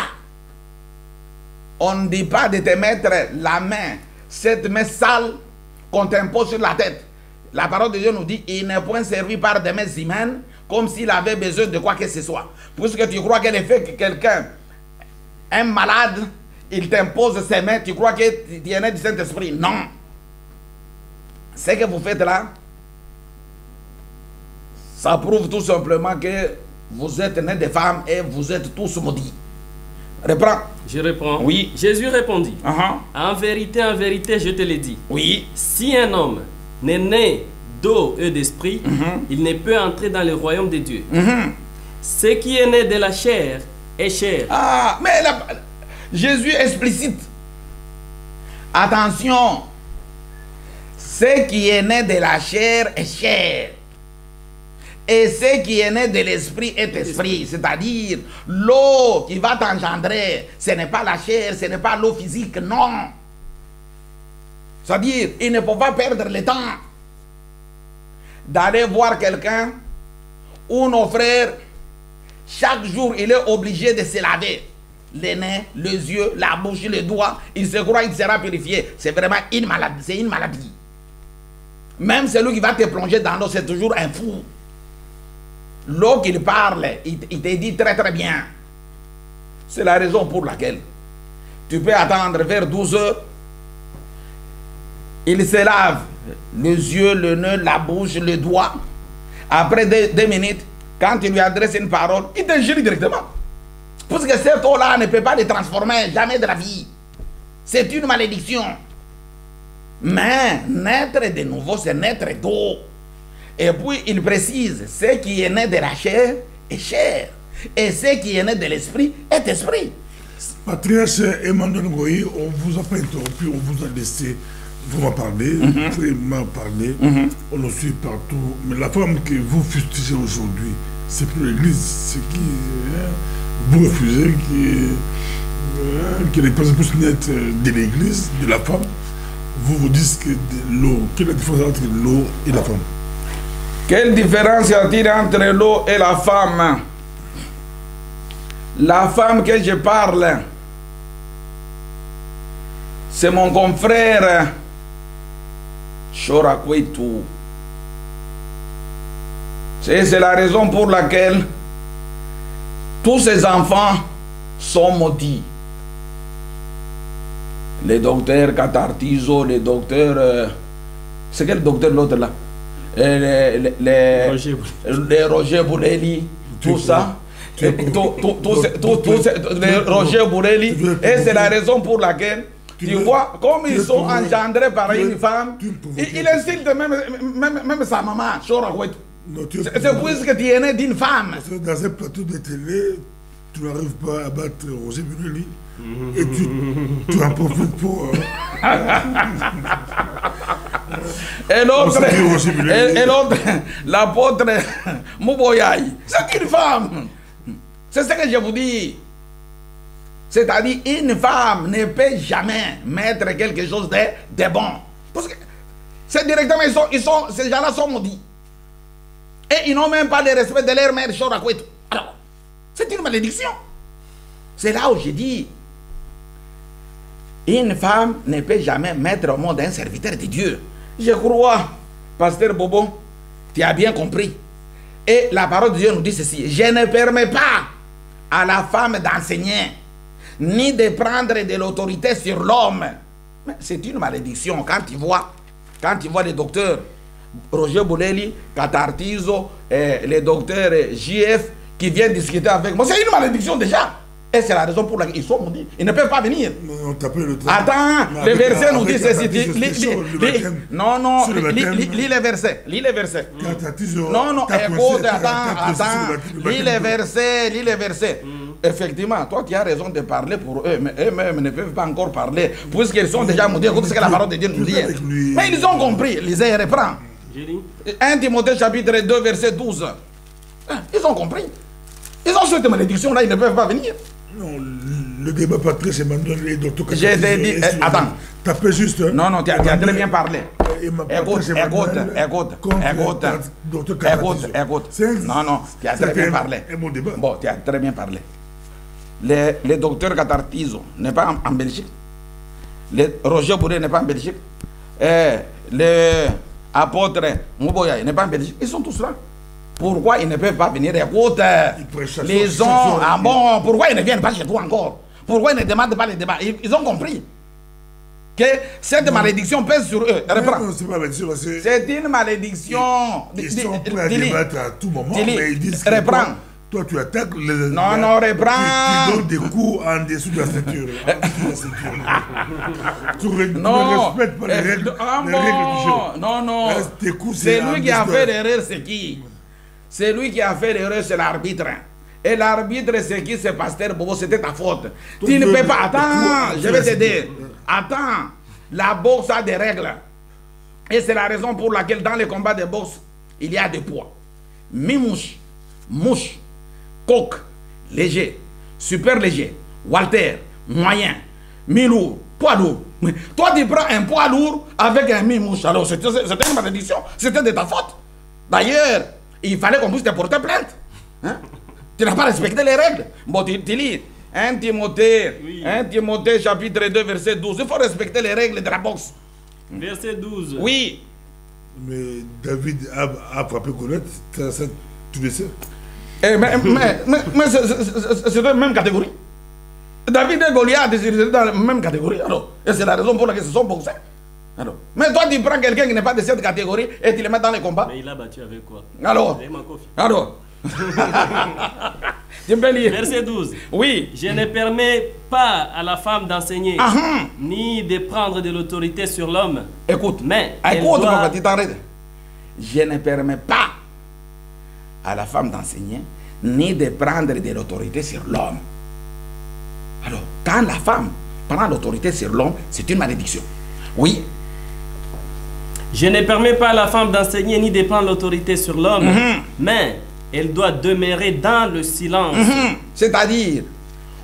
On ne dit pas de te mettre la main, cette main sale qu'on t'impose sur la tête. La parole de Dieu nous dit, il n'est point servi par des mains humaines comme s'il avait besoin de quoi que ce soit. Puisque tu crois que le fait que quelqu'un, un malade, il t'impose ses mains, tu crois que tu es né du Saint-Esprit. Non. Ce que vous faites là, ça prouve tout simplement que vous êtes nés de femmes et vous êtes tous maudits. Reprends. Je reprends. Oui. Jésus répondit, Uh-huh. en vérité, je te l'ai dit. Oui. Si un homme n'est né d'eau et d'esprit, il ne peut entrer dans le royaume de Dieu. Ce qui est né de la chair est chair. Ah, mais Jésus explicite. Attention. Ce qui est né de la chair est chair. Et ce qui est né de l'esprit est esprit. C'est-à-dire, l'eau qui va t'engendrer, ce n'est pas la chair, ce n'est pas l'eau physique, non. C'est-à-dire, il ne faut pas perdre le temps d'aller voir quelqu'un ou nos frères, chaque jour, il est obligé de se laver. Les nez, les yeux, la bouche, les doigts, il se croit qu'il sera purifié. C'est vraiment une maladie, c'est une maladie. Même celui qui va te plonger dans l'eau, c'est toujours un fou. L'eau qu'il parle, il te dit très très bien. C'est la raison pour laquelle tu peux attendre vers 12 heures. Il se lave les yeux, le nez, la bouche, le doigt. Après 2 minutes, quand tu lui adresses une parole, il te gère directement. Parce que cette eau-là ne peut pas le transformer jamais de la vie. C'est une malédiction. Mais naître de nouveau, c'est naître d'eau. Et puis il précise, ce qui est né de la chair est chair. Et ce qui est né de l'esprit est esprit. Patriarche Emmanuel Ngoyi, on vous a pas interrompu, on vous a laissé vraiment parler, vraiment parler. On le suit partout. Mais la femme que vous fustigez aujourd'hui, c'est plus l'église, c'est qui vous refusez, qui est les plus nette de l'église, de la femme. Vous dites que l'eau, quelle est la différence entre l'eau et la femme? Quelle différence y a-t-il entre l'eau et la femme? La femme que je parle, c'est mon confrère Chorakwetu. C'est la raison pour laquelle tous ces enfants sont maudits. Les docteurs Katartizo, les docteurs... c'est quel docteur l'autre là? Les Roger Bourrelli, tout ça. Les Roger Bourrelli. Et c'est la raison pour laquelle, tu vois, comme ils sont engendrés par une femme, il insulte même sa maman, Chorakwetu. C'est puisque tu es né d'une femme. Dans un plateau de télé, tu n'arrives pas à battre Roger Bourrelli. Et tu en profites pour... Et l'autre, l'apôtre Mouboyaï, c'est une femme. C'est ce que je vous dis. C'est-à-dire, une femme ne peut jamais mettre quelque chose de bon. Parce que c'est directement, ces gens-là sont maudits. Et ils n'ont même pas le respect de leur mère Chorakwetu. Alors, c'est une malédiction. C'est là où j'ai dit, une femme ne peut jamais mettre au monde un serviteur de Dieu. Je crois, pasteur Bobo, tu as bien compris. Et la parole de Dieu nous dit ceci: je ne permets pas à la femme d'enseigner, ni de prendre de l'autorité sur l'homme. C'est une malédiction. Quand tu vois les docteurs Roger Bourrelli, Katartizo, les docteurs JF qui viennent discuter avec moi, c'est une malédiction déjà. Et c'est la raison pour laquelle ils sont maudits. Ils ne peuvent pas venir. Attends, le verset nous dit ceci. Non, lis les versets. Lis les versets. Non, écoute, attends. Lis les versets. Effectivement, toi tu as raison de parler pour eux, mais eux-mêmes ne peuvent pas encore parler, puisqu'ils sont déjà maudits. Écoute ce que la parole de Dieu nous dit. Mais ils ont compris. Lisez et reprends. 1 Timothée chapitre 2, verset 12. Ils ont compris. Ils ont cette malédiction là, ils ne peuvent pas venir. Non, le débat Patrice Emmanuel et Dr. J'ai dit, attends. Tapez juste. Non, tu as très bien parlé. Écoute. Non, tu as très bien parlé. Bon, tu as très bien parlé. Les docteurs Katartizo n'est pas en Belgique. Le Roger Bourrelli n'est pas en Belgique. L'apôtre Mouboya n'est pas en Belgique. Ils sont tous là. Pourquoi ils ne peuvent pas venir? Écoute, les ont... Ah bon, pourquoi ils ne viennent pas chez toi encore? Pourquoi ils ne demandent pas les débats? Ils ont compris que cette malédiction pèse sur eux. C'est une malédiction. Ils sont prêts à débattre à tout moment, mais ils disent que... Toi, tu attaques les... Non, non, reprends. Tu donnes des coups en dessous de la ceinture. Tu ne Non. respectes pas les règles, Ah les règles du jeu. bon, non, non. Tes coups, C'est lui qui a en fait l'erreur, c'est qui? C'est lui qui a fait l'erreur, c'est l'arbitre. Et l'arbitre, c'est qui? C'est Pasteur Bobo, c'était ta faute. Tu ne peux pas. Attends, je vais t'aider. Attends, la boxe a des règles. Et c'est la raison pour laquelle dans les combats de boxe, il y a des poids. Mi-mouche, mouche, coq, léger, super léger, Walter, moyen, mi-lourd, poids lourd. Mais toi, tu prends un poids lourd avec un mi-mouche. Alors, c'était une malédiction. C'était de ta faute. D'ailleurs, il fallait qu'on puisse te porter plainte. Hein? Tu n'as pas respecté les règles. Bon, tu lis 1 Timothée, Oui. 1 Timothée chapitre 2, verset 12. Il faut respecter les règles de la boxe. Verset 12. Oui. Mais David a frappé Goliath, ça, tu le sais. Mais c'est dans la même catégorie. David et Goliath, c'est dans la même catégorie. Alors, et c'est la raison pour laquelle ils se sont boxés. Alors, mais toi, tu prends quelqu'un qui n'est pas de cette catégorie et tu le mets dans les combats. Mais il a battu avec quoi? Alors, Raymond Kofi. alors. Tu peux lire. Verset 12. Oui. Je ne permets pas à la femme d'enseigner, Ah, hum. ni de prendre de l'autorité sur l'homme. Écoute, Mais elle écoute, doit- mon petit, t'arrêtes. Je ne permets pas à la femme d'enseigner ni de prendre de l'autorité sur l'homme. Alors, quand la femme prend l'autorité sur l'homme, c'est une malédiction. Oui. Je ne permets pas à la femme d'enseigner ni de prendre l'autorité sur l'homme, Mhm. mais elle doit demeurer dans le silence. C'est-à-dire,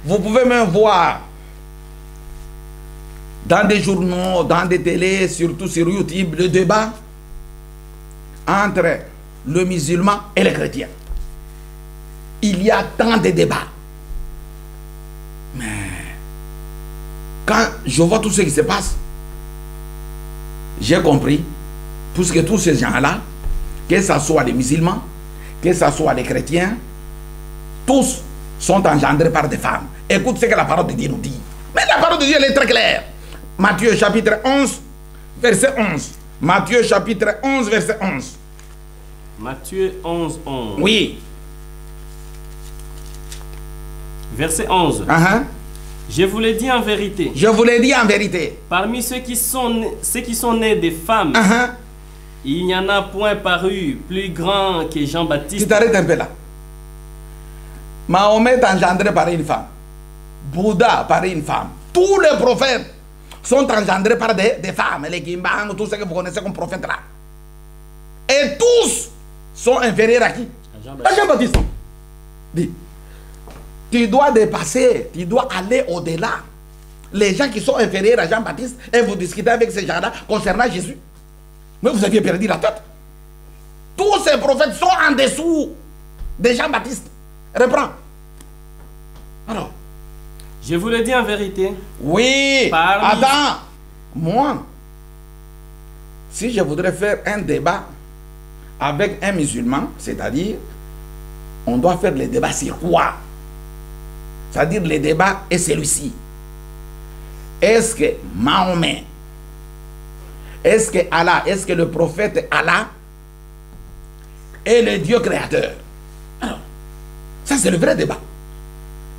vous pouvez même voir dans des journaux, dans des télés, surtout sur YouTube, le débat entre le musulman et le chrétien. Il y a tant de débats. Mais quand je vois tout ce qui se passe, j'ai compris, puisque tous ces gens-là, que ce soit les musulmans, que ce soit les chrétiens, tous sont engendrés par des femmes. Écoute ce que la parole de Dieu nous dit. Mais la parole de Dieu elle est très claire. Matthieu chapitre 11, verset 11. Matthieu chapitre 11, verset 11. Matthieu 11, 11. Oui. Verset 11. Uh-huh. Je vous le dis en vérité, Je vous l'ai dit en vérité. parmi ceux qui sont nés des femmes, Uh-huh. il n'y en a point paru plus grand que Tu Jean-Baptiste. t'arrêtes un peu là. Mahomet est engendré par une femme. Bouddha par une femme. Tous les prophètes sont engendrés par des femmes. Les Kimbang, tout ce que vous connaissez comme prophètes là. Et tous sont inférieurs à qui? À Jean-Baptiste. Dis. Tu dois dépasser, tu dois aller au-delà. Les gens qui sont inférieurs à Jean-Baptiste, et vous discutez avec ces gens-là concernant Jésus. Mais vous aviez perdu la tête. Tous ces prophètes sont en dessous de Jean-Baptiste. Reprends. Alors, Je vous le dis en vérité, oui, Parmi- attends. Moi, si je voudrais faire un débat avec un musulman, c'est-à-dire, on doit faire le débat sur quoi? C'est-à-dire, le débat est celui-ci. Est-ce que Mahomet, est-ce que Allah, est-ce que le prophète Allah est le Dieu créateur? Alors, ça c'est le vrai débat.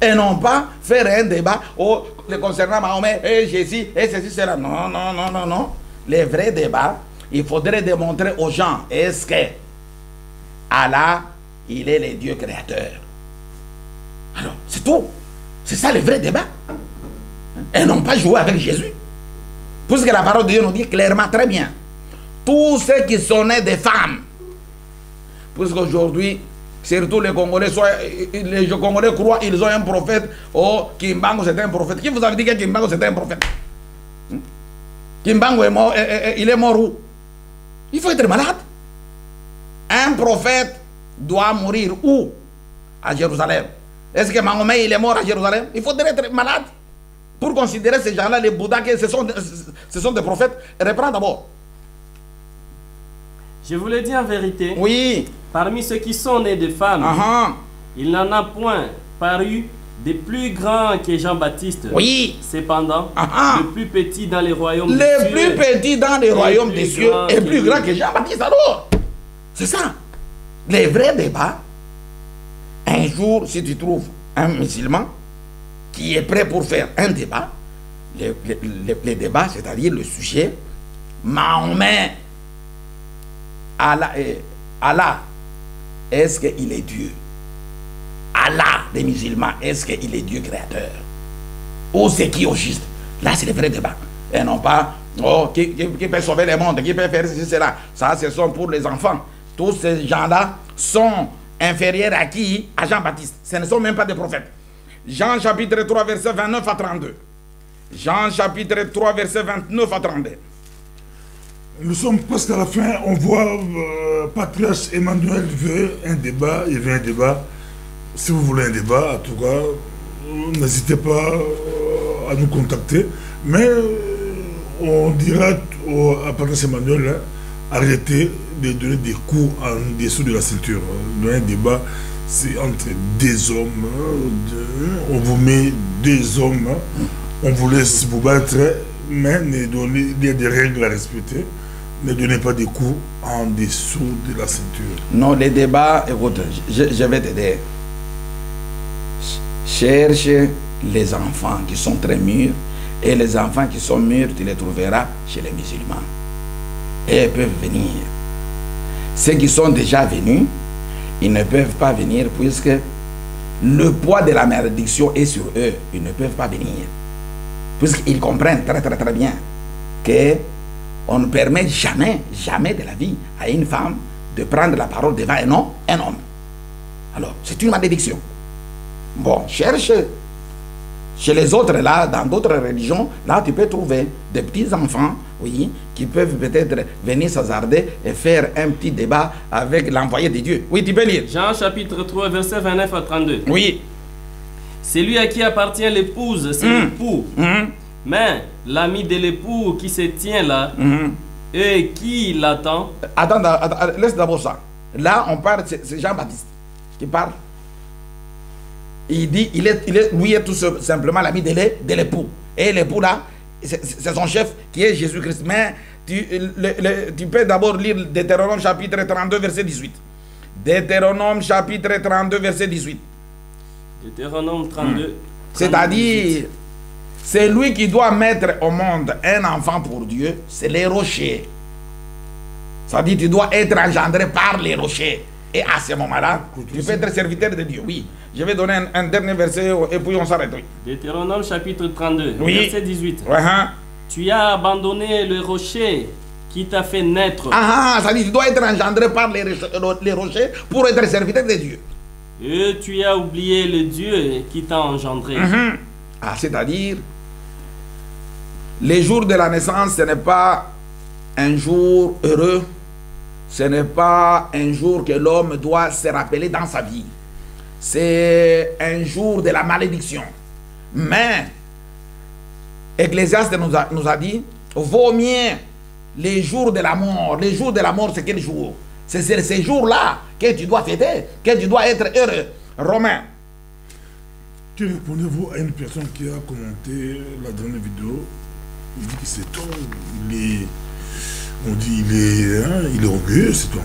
Et non pas faire un débat concernant Mahomet, et Jésus, et ceci, cela. Non, non, non, non, non. Le vrai débat, il faudrait démontrer aux gens, est-ce que Allah, il est le Dieu créateur? Alors, c'est tout. C'est ça le vrai débat. Et non pas jouer avec Jésus. Puisque la parole de Dieu nous dit clairement, très bien, tous ceux qui sont nés des femmes, puisqu'aujourd'hui, surtout les Congolais, les Congolais croient qu'ils ont un prophète. Oh, Kimbango c'était un prophète. Qui vous avait dit que Kimbango c'était un prophète? Kimbango est mort, il est mort où? Il faut être malade. Un prophète doit mourir où? À Jérusalem. Est-ce que Mahomet il est mort à Jérusalem? Il faudrait être malade pour considérer ces gens-là, les Bouddhas, que ce sont des prophètes. Reprends d'abord. je vous le dis en vérité, Oui. parmi ceux qui sont nés de femmes, Uh-huh. il n'en a point paru des plus grands que Jean-Baptiste. Oui. Cependant, Ah, ah. le plus petit dans les royaumes des Les cieux plus petits dans les royaumes des cieux est plus grand que lui. Jean-Baptiste alors. C'est ça. Les vrais débats un jour, si tu trouves un musulman qui est prêt pour faire un débat, les débats, c'est-à-dire le sujet, Mahomet, Allah, est-ce qu'il est Dieu? Allah des musulmans, est-ce qu'il est Dieu créateur? Ou c'est qui au juste? Là, c'est le vrai débat. Et non pas, oh, qui peut sauver le monde, qui peut faire ceci, cela. Ça, ce sont pour les enfants. Tous ces gens-là sont inférieurs à qui? À Jean-Baptiste. Ce ne sont même pas des prophètes. Jean chapitre 3, verset 29 à 32. Jean chapitre 3, verset 29 à 32. Nous sommes presque à la fin. On voit Patriarche Emmanuel veut un débat. Il veut un débat. Si vous voulez un débat, en tout cas, n'hésitez pas à nous contacter. Mais on dira à Patriarche Emmanuel, hein, arrêtez de donner des coups en dessous de la ceinture. Un débat, c'est entre des hommes. On vous met des hommes. On vous laisse vous battre, mais il y a des règles à respecter. Ne donnez pas des coups en dessous de la ceinture. Non, les débats, écoute, je vais t'aider. Cherche les enfants qui sont très mûrs, et les enfants qui sont mûrs, tu les trouveras chez les musulmans. Et ils peuvent venir. Ceux qui sont déjà venus, ils ne peuvent pas venir puisque le poids de la malédiction est sur eux. Ils ne peuvent pas venir. Puisqu'ils comprennent très très très bien que on ne permet jamais, jamais de la vie à une femme de prendre la parole devant un homme. Alors, c'est une malédiction. Bon, cherche chez les autres, là, dans d'autres religions, là, tu peux trouver des petits-enfants, oui, qui peuvent peut-être venir s'hasarder et faire un petit débat avec l'envoyé de Dieu. Oui, tu peux lire. Jean chapitre 3, verset 29 à 32. Oui. Celui à qui appartient l'épouse, c'est l'époux. Mais l'ami de l'époux qui se tient là, et qui l'attend. Attends, laisse d'abord ça. Là, on parle, c'est Jean-Baptiste qui parle. Il dit, lui est tout simplement l'ami de l'époux. Et l'époux là, c'est son chef qui est Jésus-Christ. Mais tu peux d'abord lire Deutéronome chapitre 32, verset 18. Deutéronome chapitre 32, verset 18. Deutéronome 32. C'est-à-dire, c'est lui qui doit mettre au monde un enfant pour Dieu, c'est les rochers. C'est-à-dire, tu dois être engendré par les rochers. Et à ce moment-là, tu peux être serviteur de Dieu. Oui. Je vais donner un dernier verset et puis on s'arrête. Oui. Deutéronome chapitre 32, oui. verset 18. Uh-huh. Tu as abandonné le rocher qui t'a fait naître. C'est-à-dire, tu dois être engendré par les rochers pour être serviteur de Dieu. Et tu as oublié le Dieu qui t'a engendré. C'est-à-dire, les jours de la naissance, ce n'est pas un jour heureux, ce n'est pas un jour que l'homme doit se rappeler dans sa vie. C'est un jour de la malédiction. Mais, Ecclésiaste nous a dit, vaut mieux les jours de la mort. Les jours de la mort, c'est quel jour? C'est ces jours-là que tu dois fêter, que tu dois être heureux. Romain. Que répondez-vous à une personne qui a commenté la dernière vidéo? Il dit que cet homme, on dit il est orgueilleux, cet homme.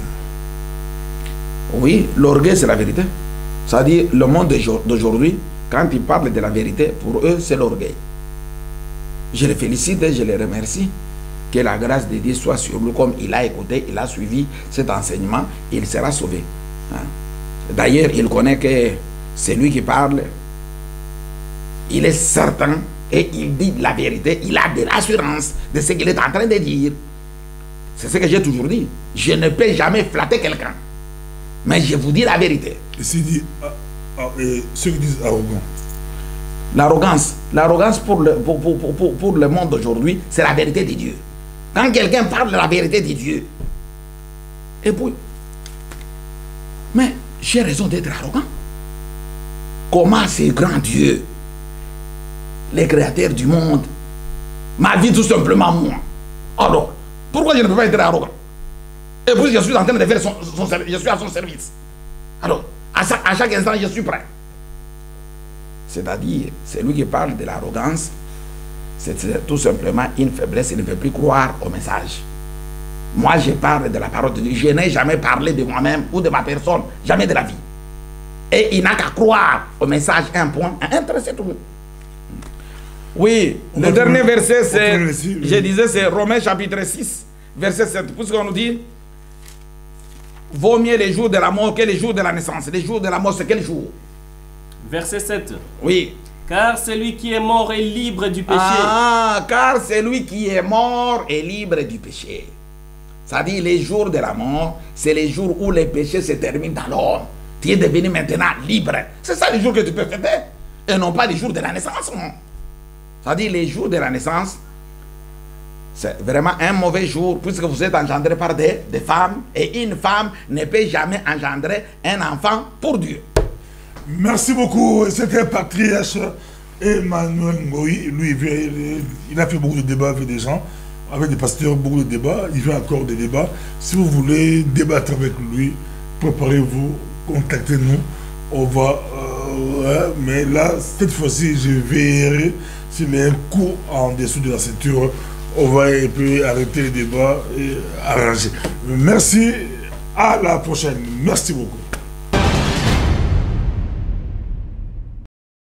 Oui, l'orgueil, c'est la vérité. C'est-à-dire, le monde d'aujourd'hui, quand ils parlent de la vérité, pour eux, c'est l'orgueil. Je les félicite et je les remercie. Que la grâce de Dieu soit sur lui, comme il a écouté, il a suivi cet enseignement, il sera sauvé. D'ailleurs, il connaît que c'est lui qui parle. Il est certain et il dit la vérité. Il a de l'assurance de ce qu'il est en train de dire. C'est ce que j'ai toujours dit. Je ne peux jamais flatter quelqu'un. Mais je vous dis la vérité. Et s'il dit, ceux qui disent arrogant. L'arrogance pour le monde d'aujourd'hui, c'est la vérité de Dieu. Quand quelqu'un parle de la vérité de Dieu, et puis, mais j'ai raison d'être arrogant. Comment ce grand Dieu, le créateur du monde, m'a dit tout simplement moi? Alors, pourquoi je ne peux pas être arrogant? Et puis je suis en train de faire je suis à son service. Alors, à chaque instant, je suis prêt. C'est-à-dire, c'est lui qui parle de l'arrogance, c'est tout simplement une faiblesse, il ne veut plus croire au message. Moi, je parle de la parole de Dieu. Je n'ai jamais parlé de moi-même ou de ma personne, jamais de la vie. Et il n'a qu'à croire au message, un point, un trait, c'est tout. Oui, le dernier verset, c'est, je disais, c'est Romains chapitre 6, verset 7. Puisqu'on nous dit, vaut mieux les jours de la mort que les jours de la naissance. Les jours de la mort, c'est quel jour? Verset 7. Oui. Car celui qui est mort est libre du péché. Ah, car celui qui est mort est libre du péché. C'est-à-dire, les jours de la mort, c'est les jours où les péchés se terminent dans l'homme. Tu es devenu maintenant libre. C'est ça les jours que tu peux fêter. Et non pas les jours de la naissance. C'est-à-dire, les jours de la naissance, c'est vraiment un mauvais jour, puisque vous êtes engendré par des femmes. Et une femme ne peut jamais engendrer un enfant pour Dieu. Merci beaucoup. C'était Patriarche Emmanuel Ngoï. Lui, il a fait beaucoup de débats avec des gens, avec des pasteurs, beaucoup de débats. Il fait encore des débats. Si vous voulez débattre avec lui, préparez-vous, contactez-nous. On va... mais là, cette fois-ci, je verrai s'il y a un coup en dessous de la ceinture. On va un peu arrêter le débat et arranger. Merci. À la prochaine. Merci beaucoup.